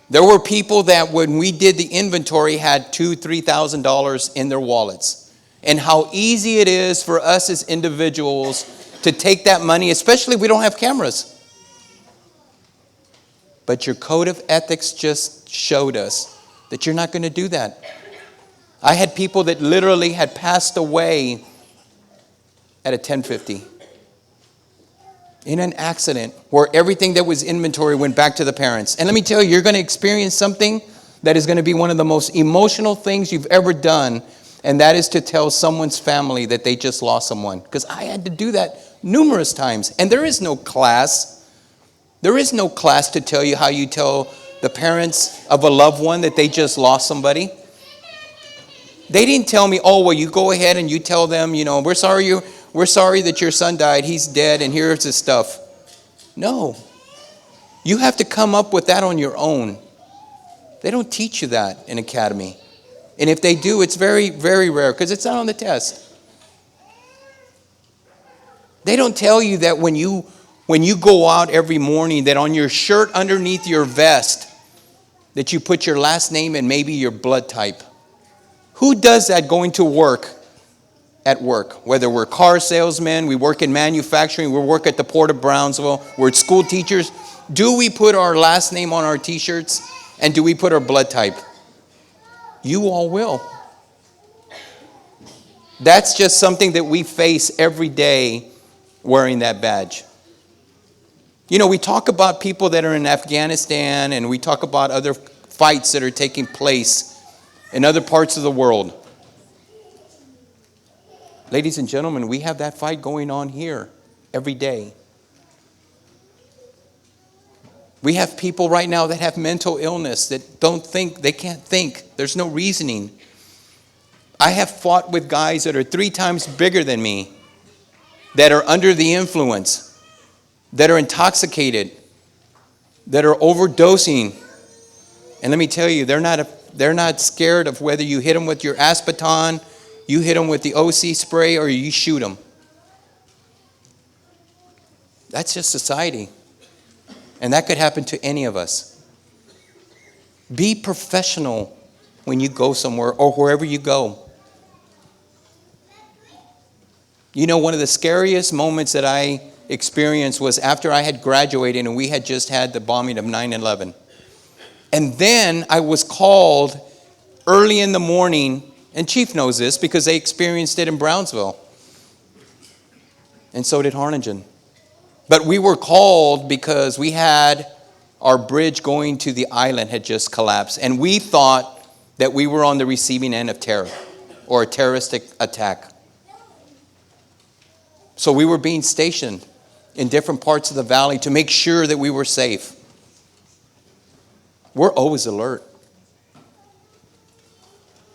There were people that when we did the inventory had $2,000, $3,000 in their wallets. And how easy it is for us as individuals to take that money, especially if we don't have cameras. But your code of ethics just showed us that you're not going to do that. I had people that literally had passed away at a 1050. in an accident where everything that was inventory went back to the parents. And let me tell you, you're going to experience something that is going to be one of the most emotional things you've ever done, and that is to tell someone's family that they just lost someone. Because I had to do that numerous times. And there is no class. There is no class to tell you how you tell the parents of a loved one that they just lost somebody. They didn't tell me, oh, well, you go ahead and you tell them, we're sorry that your son died. He's dead, and here's his stuff. No. You have to come up with that on your own. They don't teach you that in academy. And if they do, it's very, very rare because it's not on the test. They don't tell you that when you go out every morning, that on your shirt underneath your vest, that you put your last name and maybe your blood type. Who does that going to work at work? Whether we're car salesmen, we work in manufacturing, we work at the Port of Brownsville, we're school teachers. Do we put our last name on our t-shirts? And do we put our blood type? You all will. That's just something that we face every day wearing that badge. We talk about people that are in Afghanistan, and we talk about other fights that are taking place in other parts of the world. Ladies and gentlemen, we have that fight going on here every day. We have people right now that have mental illness that don't think, they can't think. There's no reasoning. I have fought with guys that are 3 times bigger than me, that are under the influence, that are intoxicated, that are overdosing. And let me tell you, they're not scared of whether you hit them with your Aspeton, you hit them with the OC spray, or you shoot them. That's just society. And that could happen to any of us. Be professional when you go somewhere or wherever you go. One of the scariest moments that I experienced was after I had graduated and we had just had the bombing of 9/11. And then I was called early in the morning, and Chief knows this because they experienced it in Brownsville. And so did Harlingen. But we were called because we had our bridge going to the island had just collapsed. And we thought that we were on the receiving end of terror or a terroristic attack. So we were being stationed in different parts of the valley to make sure that we were safe. We're always alert.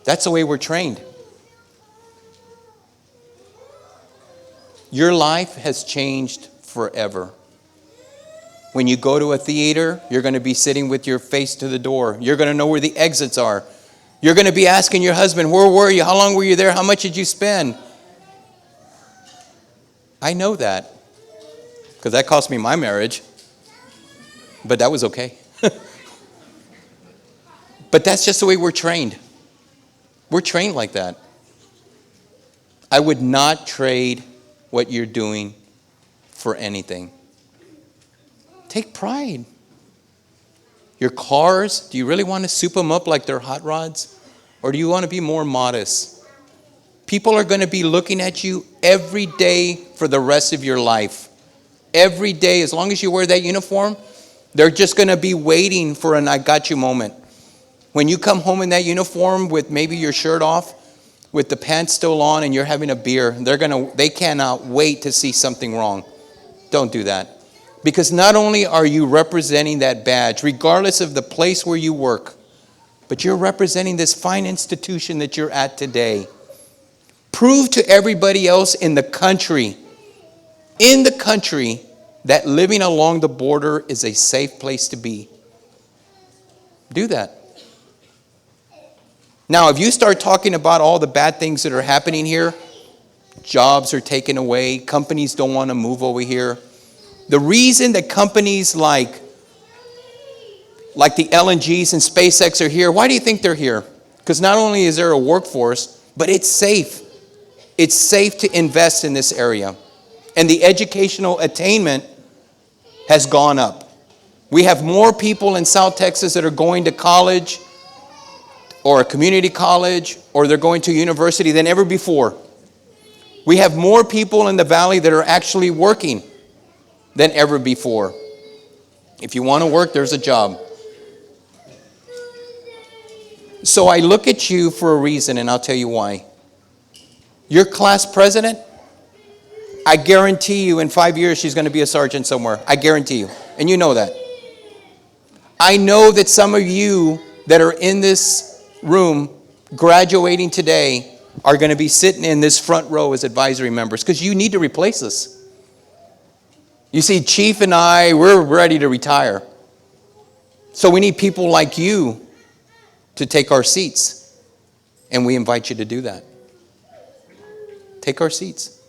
That's the way we're trained. Your life has changed forever. When you go to a theater, you're going to be sitting with your face to the door. You're going to know where the exits are. You're going to be asking your husband, where were you? How long were you there? How much did you spend? I know that because that cost me my marriage, but that was okay. But that's just the way we're trained. We're trained like that. I would not trade what you're doing for anything. Take pride. Your cars, do you really want to soup them up like they're hot rods? Or do you want to be more modest? People are going to be looking at you every day for the rest of your life. Every day, as long as you wear that uniform, they're just going to be waiting for an I got you moment. When you come home in that uniform with maybe your shirt off, with the pants still on, and you're having a beer, they cannot wait to see something wrong. Don't do that. Because not only are you representing that badge, regardless of the place where you work, but you're representing this fine institution that you're at today. Prove to everybody else in the country, that living along the border is a safe place to be. Do that. Now, if you start talking about all the bad things that are happening here, jobs are taken away, companies don't want to move over here. The reason that companies like the LNGs and SpaceX are here, why do you think they're here? Because not only is there a workforce, but it's safe. It's safe to invest in this area. And the educational attainment has gone up. We have more people in South Texas that are going to college or a community college, or they're going to university than ever before. We have more people in the valley that are actually working. than ever before. If you want to work, there's a job. So I look at you for a reason, and I'll tell you why. Your class president, I guarantee you in 5 years she's going to be a sergeant somewhere. I guarantee you. And you know that. I know that some of you that are in this room graduating today are going to be sitting in this front row as advisory members because you need to replace us. You see, Chief and I, we're ready to retire. So we need people like you to take our seats. And we invite you to do that. Take our seats.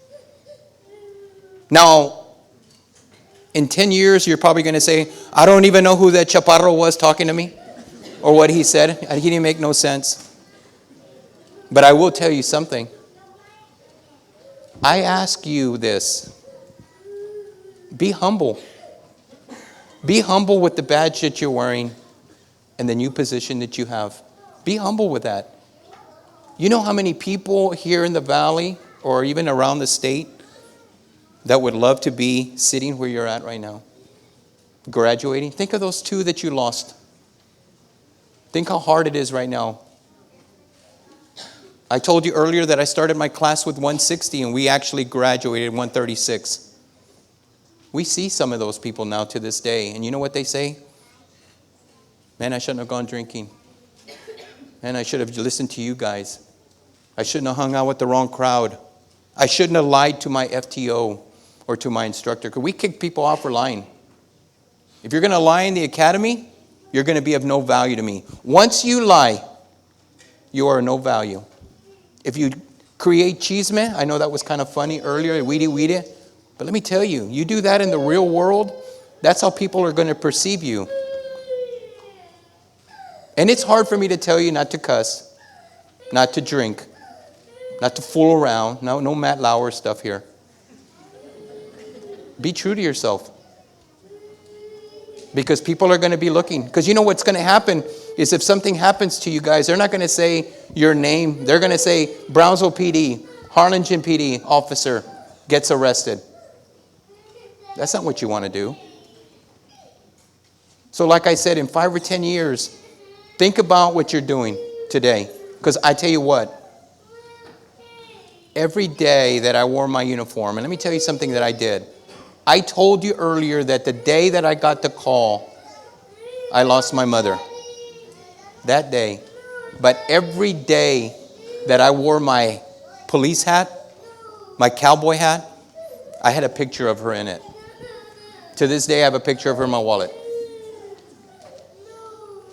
Now, in 10 years, you're probably going to say, I don't even know who that chaparro was talking to me or what he said. He didn't make no sense. But I will tell you something. I ask you this. Be humble. Be humble with the badge that you're wearing and the new position that you have. Be humble with that. You know how many people here in the valley or even around the state that would love to be sitting where you're at right now, graduating? Think of those 2 that you lost. Think how hard it is right now. I told you earlier that I started my class with 160 and we actually graduated 136. We see some of those people now to this day, and you know what they say? Man, I shouldn't have gone drinking. Man, I should have listened to you guys. I shouldn't have hung out with the wrong crowd. I shouldn't have lied to my FTO or to my instructor, because we kick people off for lying. If you're going to lie in the academy, you're going to be of no value to me. Once you lie, you are of no value. If you create chisme, I know that was kind of funny earlier, weedy. But let me tell you, you do that in the real world, that's how people are going to perceive you. And it's hard for me to tell you not to cuss, not to drink, not to fool around. No Matt Lauer stuff here. Be true to yourself. Because people are going to be looking. Because you know what's going to happen is if something happens to you guys, they're not going to say your name. They're going to say Brownsville PD, Harlingen PD officer gets arrested. That's not what you want to do. So like I said, in 5 or 10 years, think about what you're doing today. Because I tell you what, every day that I wore my uniform, and let me tell you something that I did. I told you earlier that the day that I got the call, I lost my mother. That day. But every day that I wore my police hat, my cowboy hat, I had a picture of her in it. To this day, I have a picture of her in my wallet.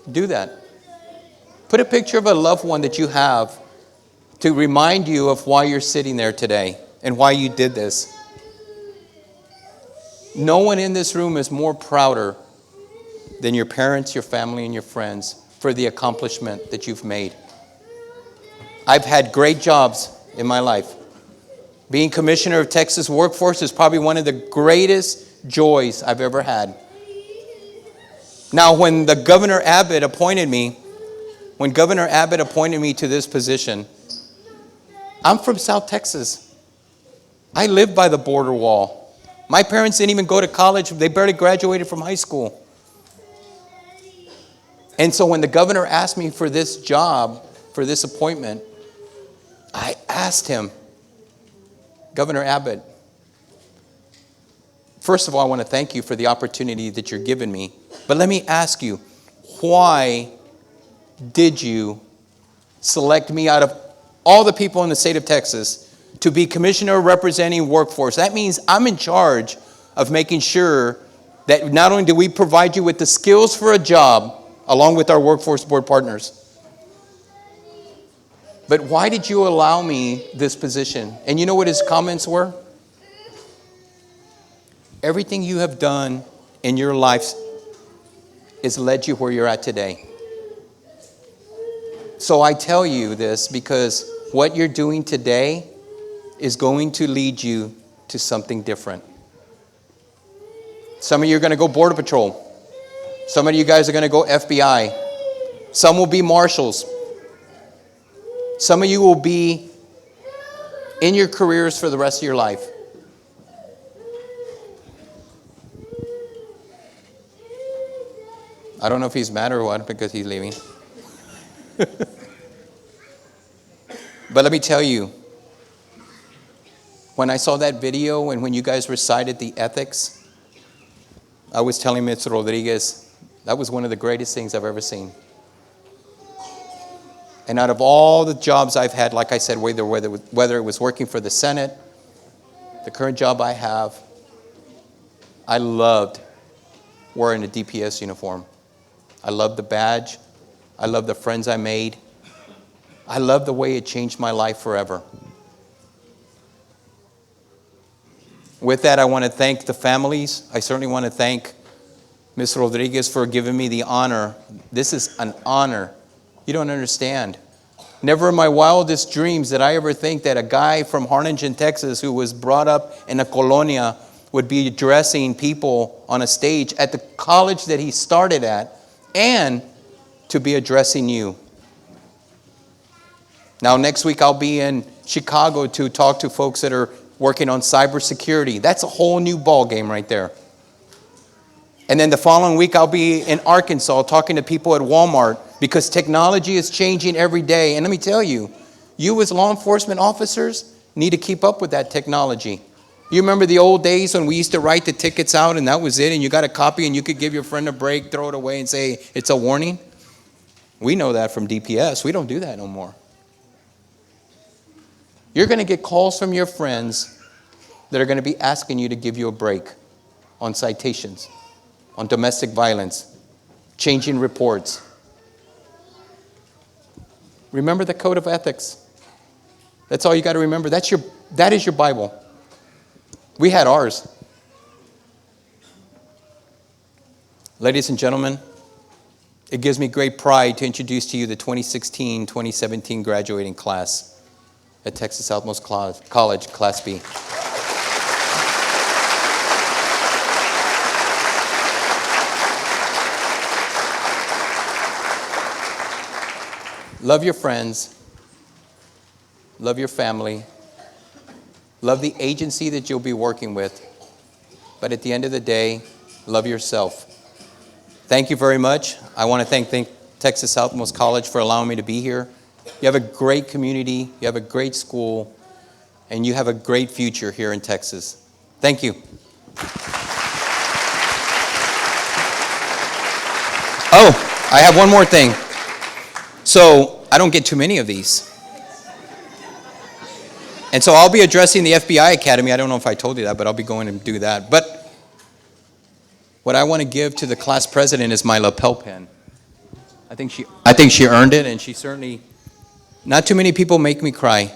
Do that. Put a picture of a loved one that you have to remind you of why you're sitting there today and why you did this. No one in this room is more prouder than your parents, your family, and your friends for the accomplishment that you've made. I've had great jobs in my life. Being Commissioner of Texas Workforce is probably one of the greatest joys I've ever had. Now, when Governor Abbott appointed me to this position, I'm from South Texas. I live by the border wall. My parents didn't even go to college. They barely graduated from high school. And so when the governor asked me for this job, for this appointment, I asked him, Governor Abbott, first of all, I want to thank you for the opportunity that you're giving me. But let me ask you, why did you select me out of all the people in the state of Texas to be Commissioner representing workforce? That means I'm in charge of making sure that not only do we provide you with the skills for a job, along with our workforce board partners, but why did you allow me this position? And you know what his comments were? Everything you have done in your life has led you where you're at today. So I tell you this because what you're doing today is going to lead you to something different. Some of you are going to go Border Patrol. Some of you guys are going to go FBI. Some will be marshals. Some of you will be in your careers for the rest of your life. I don't know if he's mad or what because he's leaving. But let me tell you, when I saw that video and when you guys recited the ethics, I was telling Mr. Rodriguez, that was one of the greatest things I've ever seen. And out of all the jobs I've had, like I said, whether it was working for the Senate, the current job I have, I loved wearing a DPS uniform. I loved the badge. I loved the friends I made. I loved the way it changed my life forever. With that, I want to thank the families. I certainly want to thank Ms. Rodriguez for giving me the honor. This is an honor. You don't understand. Never in my wildest dreams did I ever think that a guy from Harlingen, Texas, who was brought up in a colonia, would be addressing people on a stage at the college that he started at, and to be addressing you. Now, next week I'll be in Chicago to talk to folks that are working on cybersecurity. That's a whole new ball game right there. And then the following week I'll be in Arkansas talking to people at Walmart, because technology is changing every day. And let me tell you, you as law enforcement officers need to keep up with that technology. You remember the old days when we used to write the tickets out and that was it, and you got a copy and you could give your friend a break, throw it away and say it's a warning? We know that from DPS. We don't do that no more. You're going to get calls from your friends that are going to be asking you to give you a break on citations, on domestic violence, changing reports. Remember the code of ethics. That's all you got to remember. That is your Bible. We had ours. Ladies and gentlemen, it gives me great pride to introduce to you the 2016-2017 graduating class at Texas Southmost College, Class B. Love your friends. Love your family. Love the agency that you'll be working with. But at the end of the day, love yourself. Thank you very much. I want to thank Texas Southmost College for allowing me to be here. You have a great community. You have a great school. And you have a great future here in Texas. Thank you. Oh, I have one more thing. So I don't get too many of these. And so I'll be addressing the FBI Academy. I don't know if I told you that, but I'll be going to do that. But what I want to give to the class president is my lapel pin. I think she earned it, and she certainly, not too many people make me cry.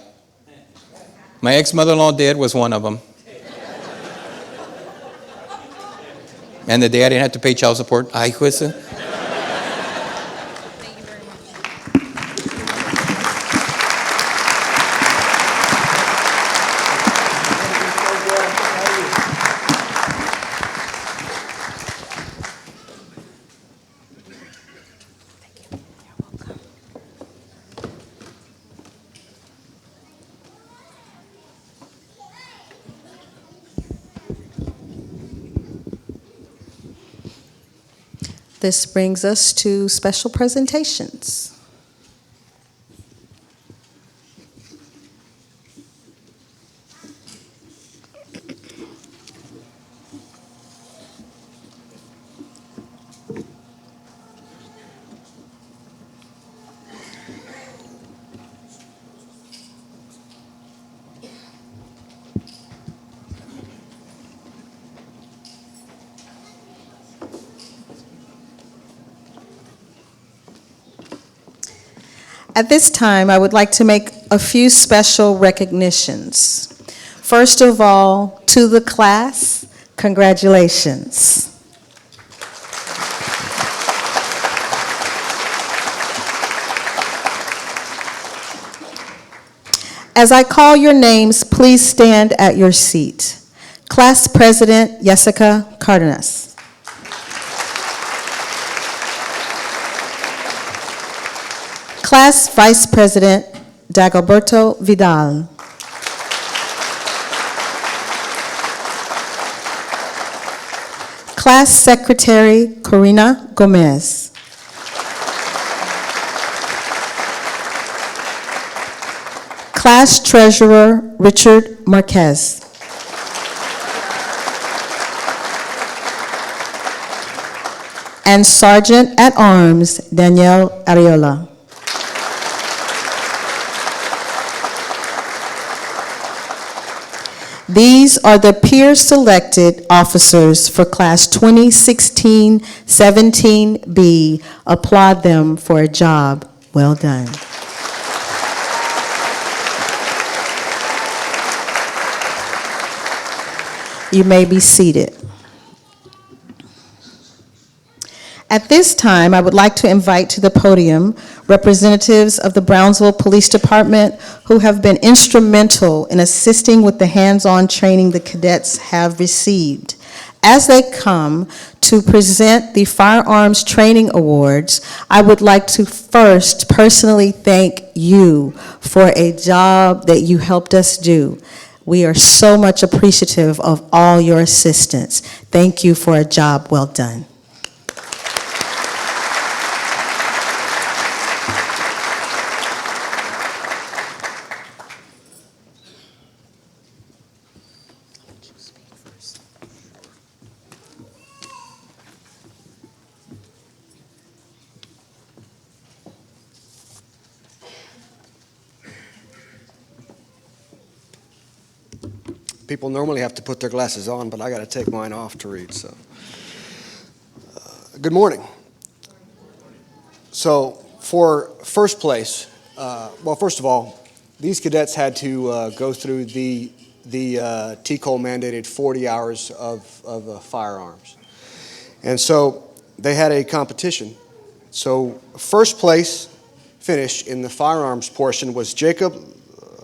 My ex-mother-in-law was one of them. And the day I didn't have to pay child support, ay, jueza. This brings us to special presentations. At this time, I would like to make a few special recognitions. First of all, to the class, congratulations. As I call your names, please stand at your seat. Class President Jessica Cardenas. Class Vice President Dagoberto Vidal. Class Secretary Corina Gomez. Class Treasurer Richard Marquez. And Sergeant at Arms Danielle Ariola. These are the peer-selected officers for Class 2016-17B. Applaud them for a job well done. You may be seated. At this time, I would like to invite to the podium representatives of the Brownsville Police Department who have been instrumental in assisting with the hands-on training the cadets have received. As they come to present the Firearms Training Awards, I would like to first personally thank you for a job that you helped us do. We are so much appreciative of all your assistance. Thank you for a job well done. People normally have to put their glasses on, but I got to take mine off to read. So, good morning. So, for first place, well, first of all, these cadets had to go through the TCOL mandated 40 hours of firearms, and so they had a competition. So, first place finish in the firearms portion was Jacob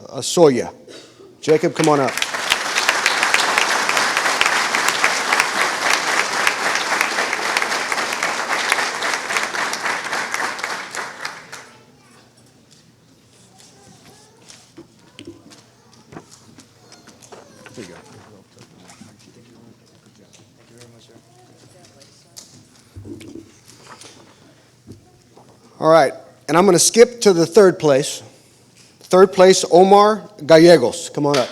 Asoya. Jacob, come on up. All right, and I'm going to skip to the third place. Third place, Omar Gallegos. Come on up.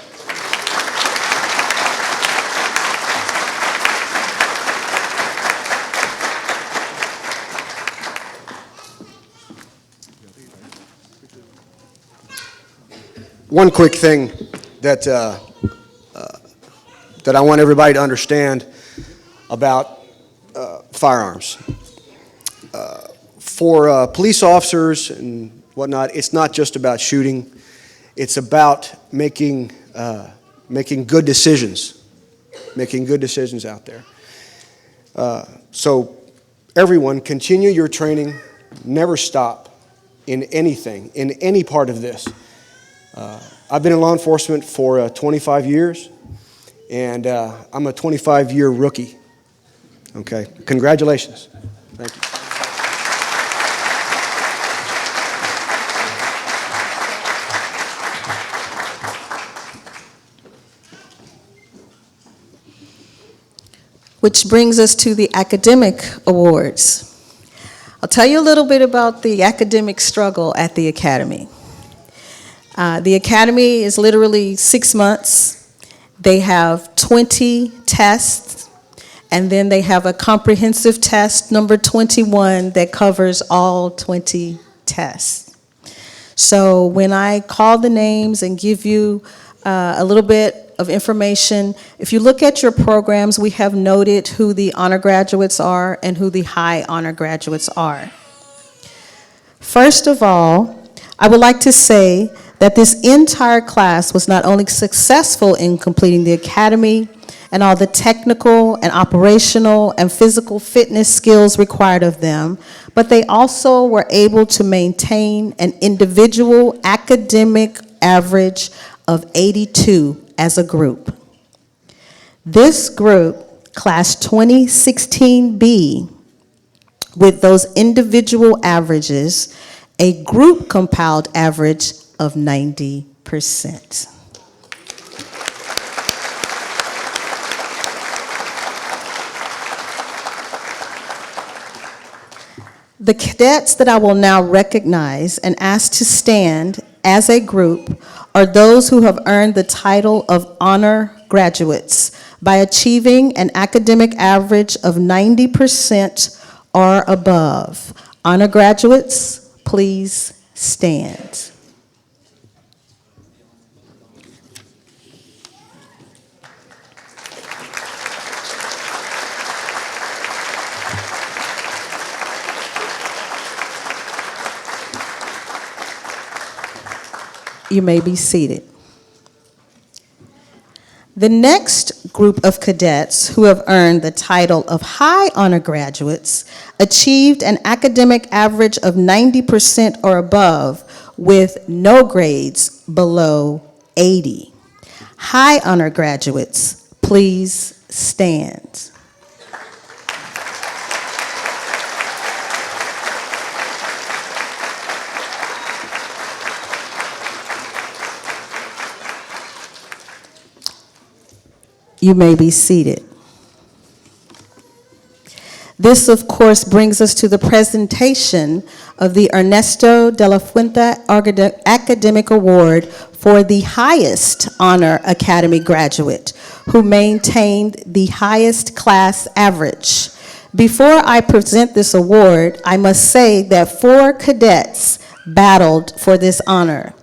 One quick thing that I want everybody to understand about firearms. For police officers and whatnot, it's not just about shooting. It's about making good decisions, out there. So everyone, continue your training. Never stop in anything, in any part of this. I've been in law enforcement for 25 years, and I'm a 25-year rookie. Okay, congratulations. Thank you. Which brings us to the academic awards. I'll tell you a little bit about the academic struggle at the Academy. The Academy is literally 6 months. They have 20 tests, and then they have a comprehensive test, number 21, that covers all 20 tests. So when I call the names and give you a little bit of information, if you look at your programs, we have noted who the honor graduates are and who the high honor graduates are. First of all, I would like to say that this entire class was not only successful in completing the Academy and all the technical and operational and physical fitness skills required of them, but they also were able to maintain an individual academic average of 82 as a group. This group, Class 2016B, with those individual averages, a group compiled average of 90%. The cadets that I will now recognize and ask to stand as a group are those who have earned the title of honor graduates by achieving an academic average of 90% or above. Honor graduates, please stand. You may be seated. The next group of cadets who have earned the title of high honor graduates achieved an academic average of 90% or above with no grades below 80. High honor graduates, please stand. You may be seated. This, of course, brings us to the presentation of the Ernesto de la Fuente Academic Award for the highest honor academy graduate who maintained the highest class average. Before I present this award, I must say that 4 cadets battled for this honor.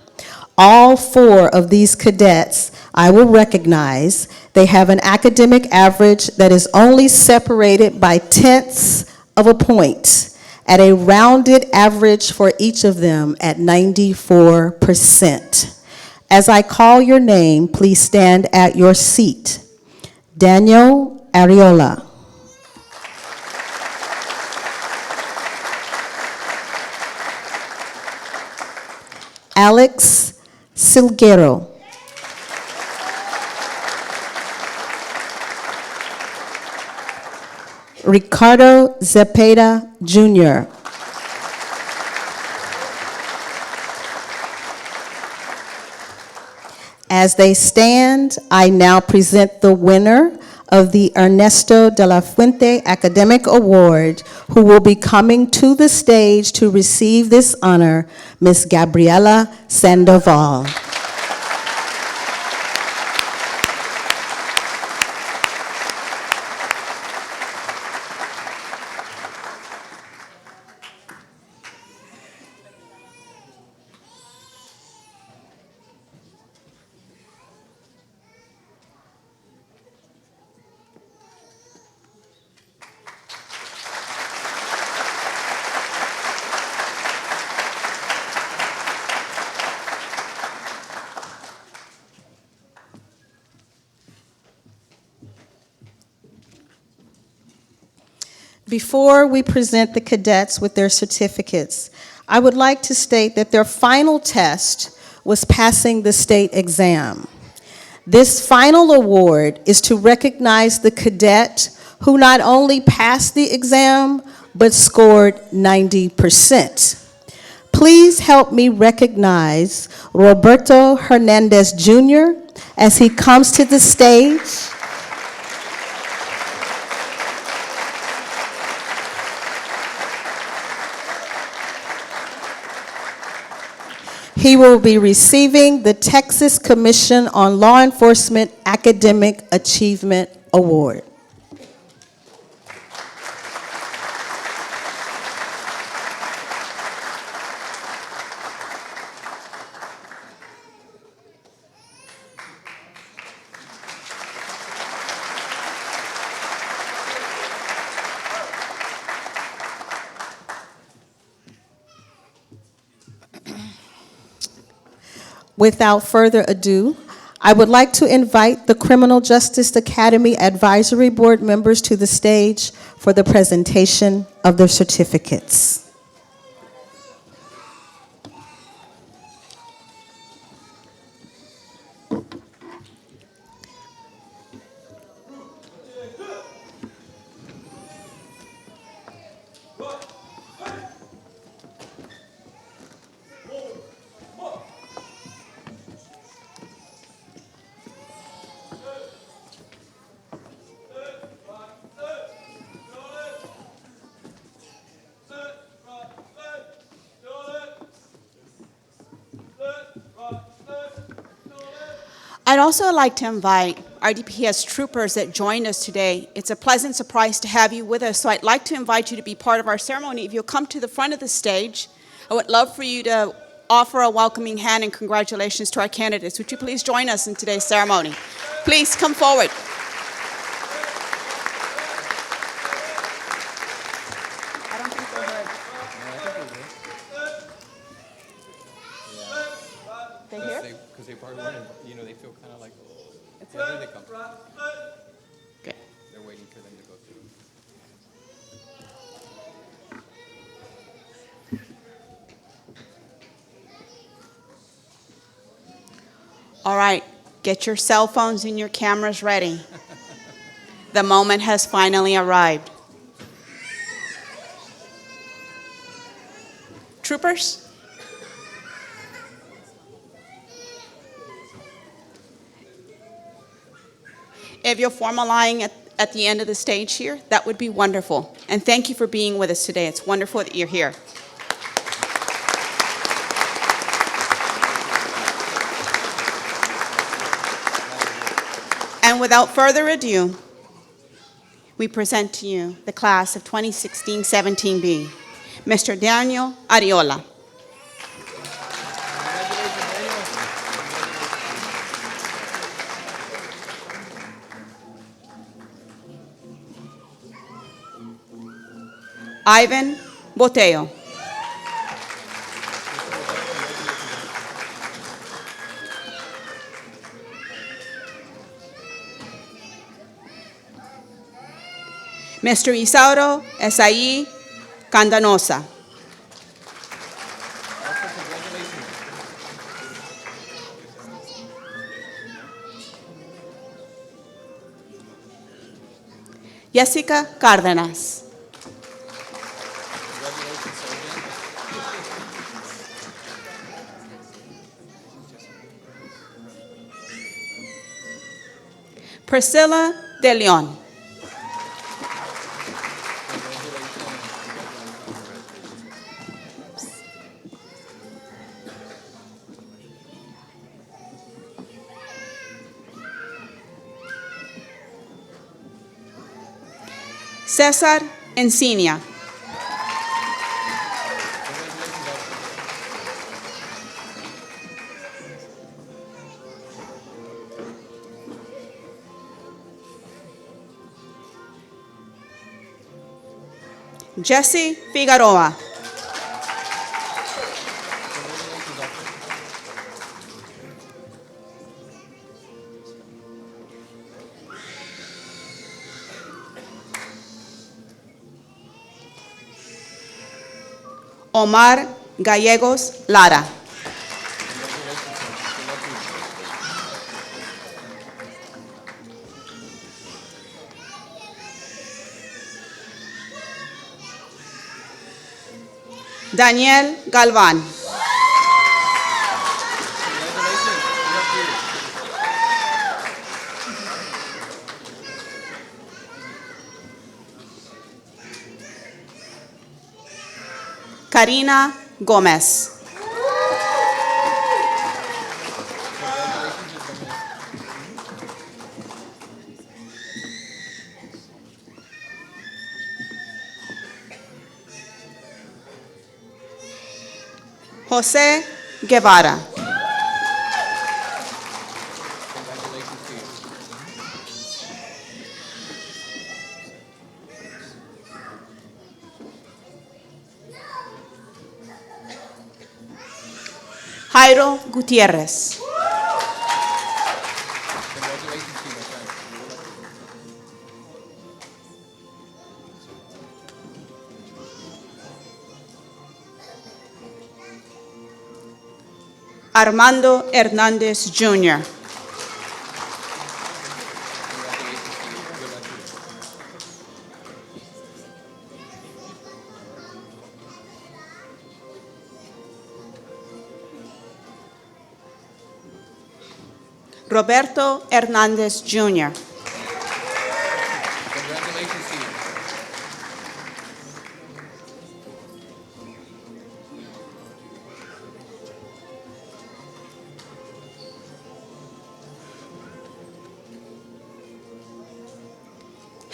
All 4 of these cadets I will recognize. They have an academic average that is only separated by tenths of a point, at a rounded average for each of them at 94%. As I call your name, please stand at your seat. Daniel Ariola. Alex Silguero. Ricardo Zepeda, Jr. As they stand, I now present the winner of the Ernesto de la Fuente Academic Award, who will be coming to the stage to receive this honor, Ms. Gabriela Sandoval. Before we present the cadets with their certificates, I would like to state that their final test was passing the state exam. This final award is to recognize the cadet who not only passed the exam, but scored 90%. Please help me recognize Roberto Hernandez Jr. as he comes to the stage. He will be receiving the Texas Commission on Law Enforcement Academic Achievement Award. Without further ado, I would like to invite the Criminal Justice Academy Advisory Board members to the stage for the presentation of their certificates. also like to invite our DPS troopers that joined us today. It's a pleasant surprise to have you with us, so I'd like to invite you to be part of our ceremony. If you'll come to the front of the stage, I would love for you to offer a welcoming hand and congratulations to our candidates. Would you please join us in today's ceremony? Please come forward. I don't think they heard. They hear? Because they probably weren't, they feel kind of like, It's there they come. Good. They're waiting for them to go through. All right, get your cell phones and your cameras ready. The moment has finally arrived. Troopers? If you'll form a line at the end of the stage here, that would be wonderful. And thank you for being with us today. It's wonderful that you're here. And without further ado, we present to you the class of 2016-17B, Mr. Daniel Ariola. Ivan Boteo. Mr. Isauro Esai Candanosa. Jessica Cárdenas. Priscilla De Leon. Cesar Encinia. Jesse Figueroa. Omar Gallegos Lara. Daniel Galván. Karina Gómez. José Guevara. Jairo Gutiérrez. Armando Hernández Jr. Roberto Hernández Jr. Congratulations to you.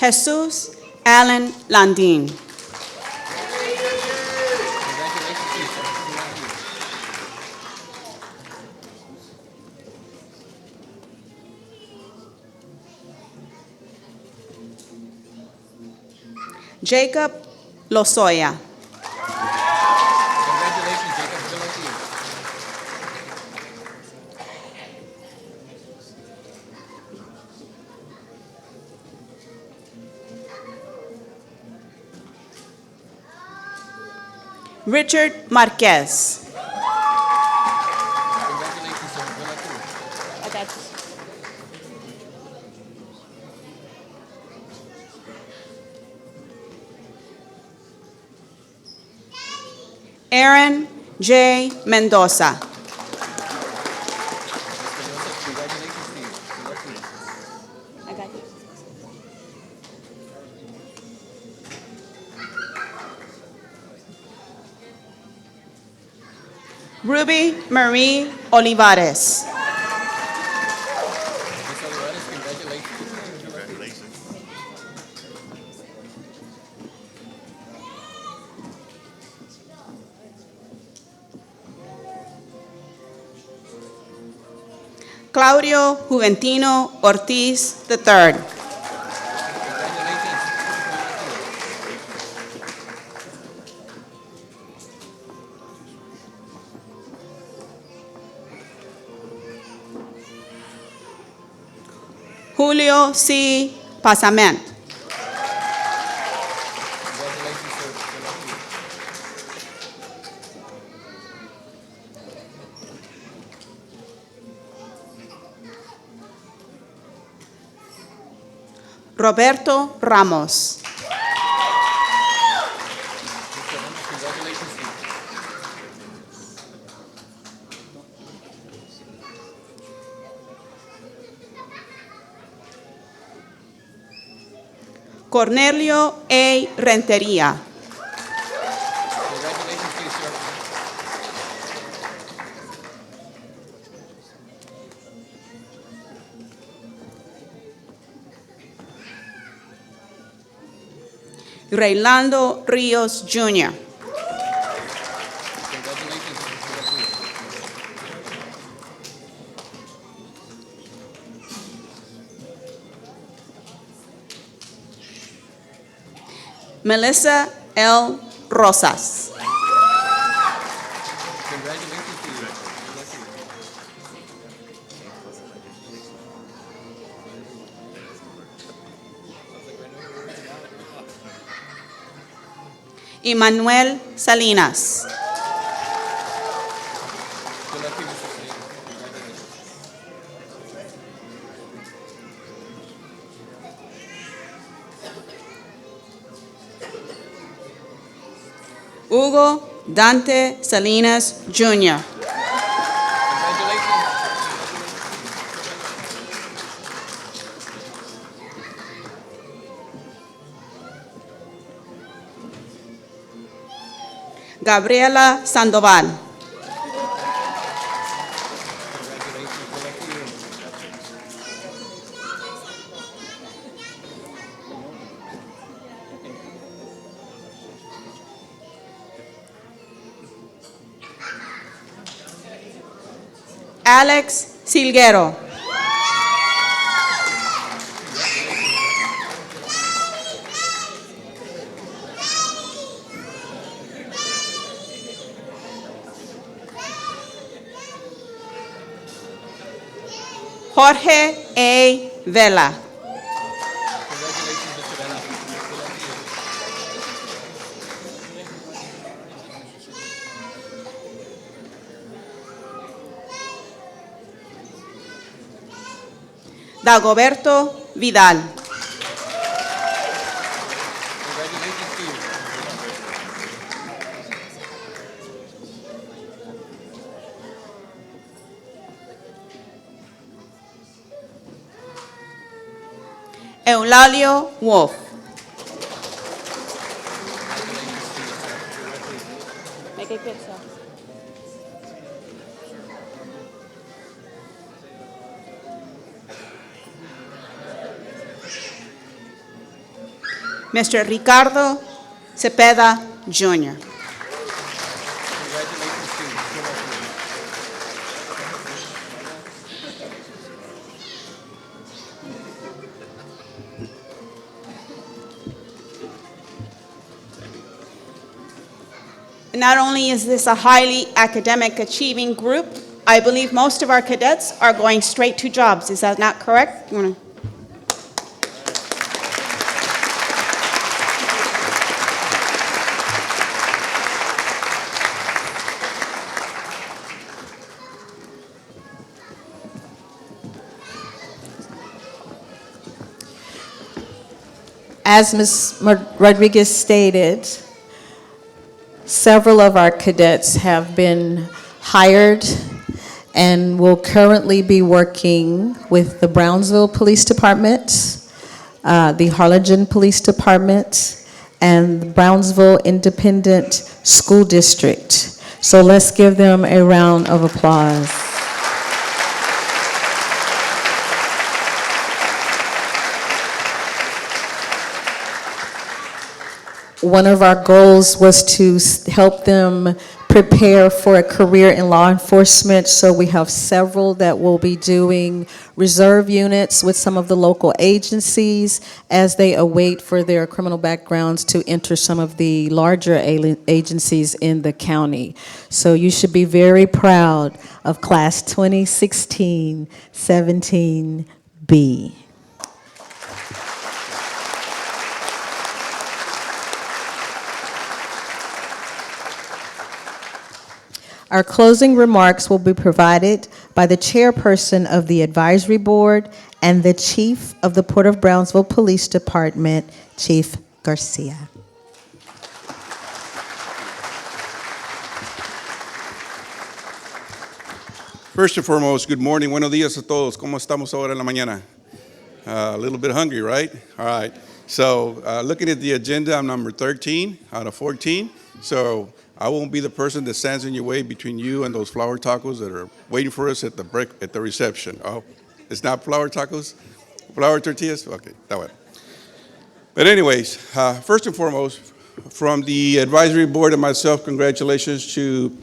Jesus Allen Landin. Jacob Lozoya. Congratulations, Jacob. Good luck to you. Richard Marquez. Congratulations, sir. Good luck to you. I got you. Aaron J. Mendoza. Congratulations to you. Good luck to you. I got you. Ruby Marie Olivares. Miss Olivares, congratulations. Congratulations. Claudio Juventino Ortiz III. Congratulations. Julio C. Pasament. Congratulations, sir. Good luck to you. Roberto Ramos. Congratulations to you. Cornelio A. Rentería. Congratulations to you, sir. Reylando Ríos Jr. Congratulations. Good luck to you. Melissa L. Rosas. Congratulations to you. Good luck to you. Emmanuel Salinas. Good luck to you, Mr. Salinas. Congratulations. Hugo Dante Salinas Jr. Congratulations. Gabriela Sandoval. Congratulations. Good luck to you. Alex Silguero. Jorge A. Vela. Congratulations, Mr. Vela. Good luck to you. Dagoberto Vidal. Congratulations to you. Eulalio Wolf. Make it good, sir. Mr. Ricardo Cepeda, Jr. Not only is this a highly academic achieving group, I believe most of our cadets are going straight to jobs. Is that not correct? You wanna- As Ms. Rodriguez stated, several of our cadets have been hired and will currently be working with the Brownsville Police Department, the Harlingen Police Department, and the Brownsville Independent School District. So let's give them a round of applause. One of our goals was to help them prepare for a career in law enforcement, so we have several that will be doing reserve units with some of the local agencies as they await for their criminal backgrounds to enter some of the larger agencies in the county. So you should be very proud of Class 2016-17B. Our closing remarks will be provided by the chairperson of the advisory board and the chief of the Port of Brownsville Police Department, Chief Garcia. First and foremost, good morning. Buenos días a todos. ¿Cómo estamos ahora en la mañana? A little bit hungry, right? All right. So looking at the agenda, I'm number 13 out of 14. So I won't be the person that stands in your way between you and those flour tacos that are waiting for us at the reception. Oh, it's not flour tacos? Flour tortillas? Okay, that one. But anyways, first and foremost, from the advisory board and myself, congratulations to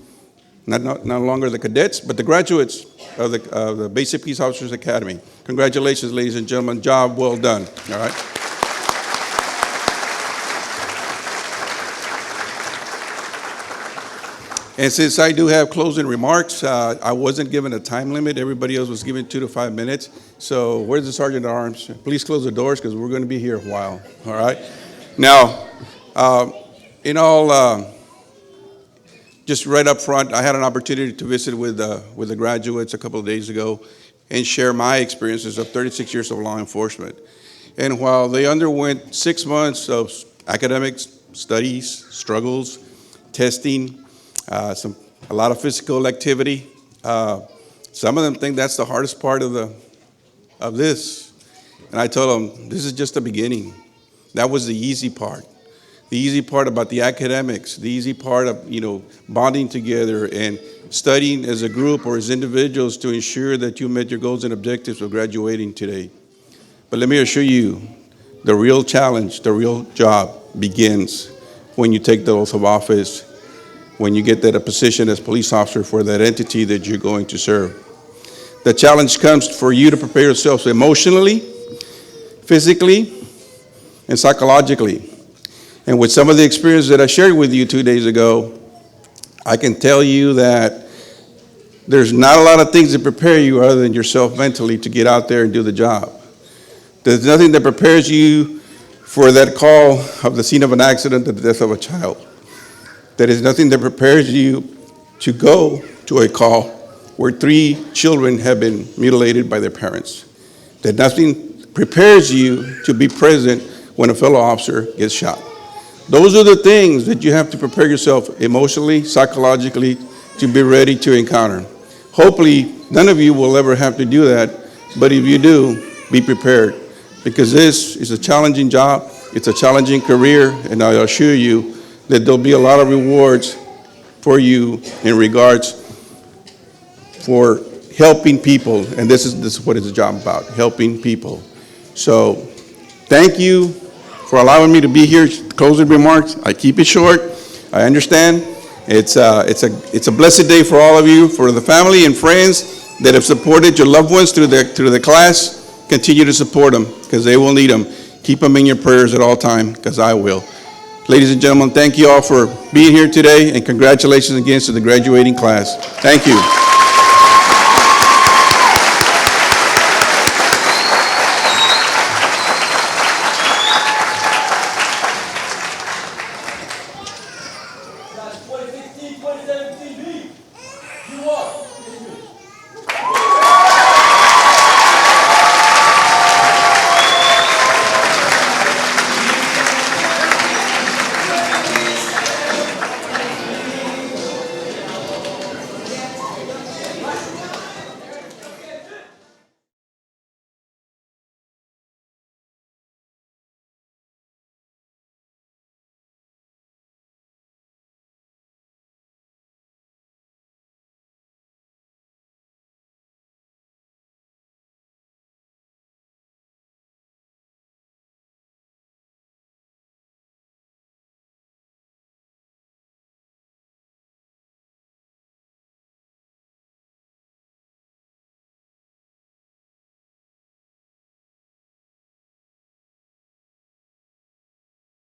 not longer the cadets, but the graduates of the Basic Peace Officers Academy. Congratulations, ladies and gentlemen. Job well done. All right. And since I do have closing remarks, I wasn't given a time limit. Everybody else was given 2 to 5 minutes. So where's the Sergeant at Arms? Please close the doors because we're going to be here a while. All right. Now, just right up front, I had an opportunity to visit with the graduates a couple of days ago and share my experiences of 36 years of law enforcement. And while they underwent 6 months of academic studies, struggles, testing, a lot of physical activity. Some of them think that's the hardest part of this. And I told them, this is just the beginning. That was the easy part. The easy part about the academics, the easy part of, bonding together and studying as a group or as individuals to ensure that you met your goals and objectives of graduating today. But let me assure you, the real challenge, the real job begins when you take the oath of office, when you get that a position as police officer for that entity that you're going to serve. The challenge comes for you to prepare yourselves emotionally, physically, and psychologically. And with some of the experience that I shared with you 2 days ago, I can tell you that there's not a lot of things that prepare you other than yourself mentally to get out there and do the job. There's nothing that prepares you for that call of the scene of an accident or the death of a child. There is nothing that prepares you to go to a call where 3 children have been mutilated by their parents. That nothing prepares you to be present when a fellow officer gets shot. Those are the things that you have to prepare yourself emotionally, psychologically, to be ready to encounter. Hopefully, none of you will ever have to do that, but if you do, be prepared. Because this is a challenging job, it's a challenging career, and I assure you that there'll be a lot of rewards for you in regards for helping people, and this is what it's a job about, helping people. So thank you, for allowing me to be here. Closing remarks. I keep it short. I understand. It's a blessed day for all of you, for the family and friends that have supported your loved ones through the class. Continue to support them because they will need them. Keep them in your prayers at all time because I will. Ladies and gentlemen, thank you all for being here today, and congratulations again to the graduating class. Thank you.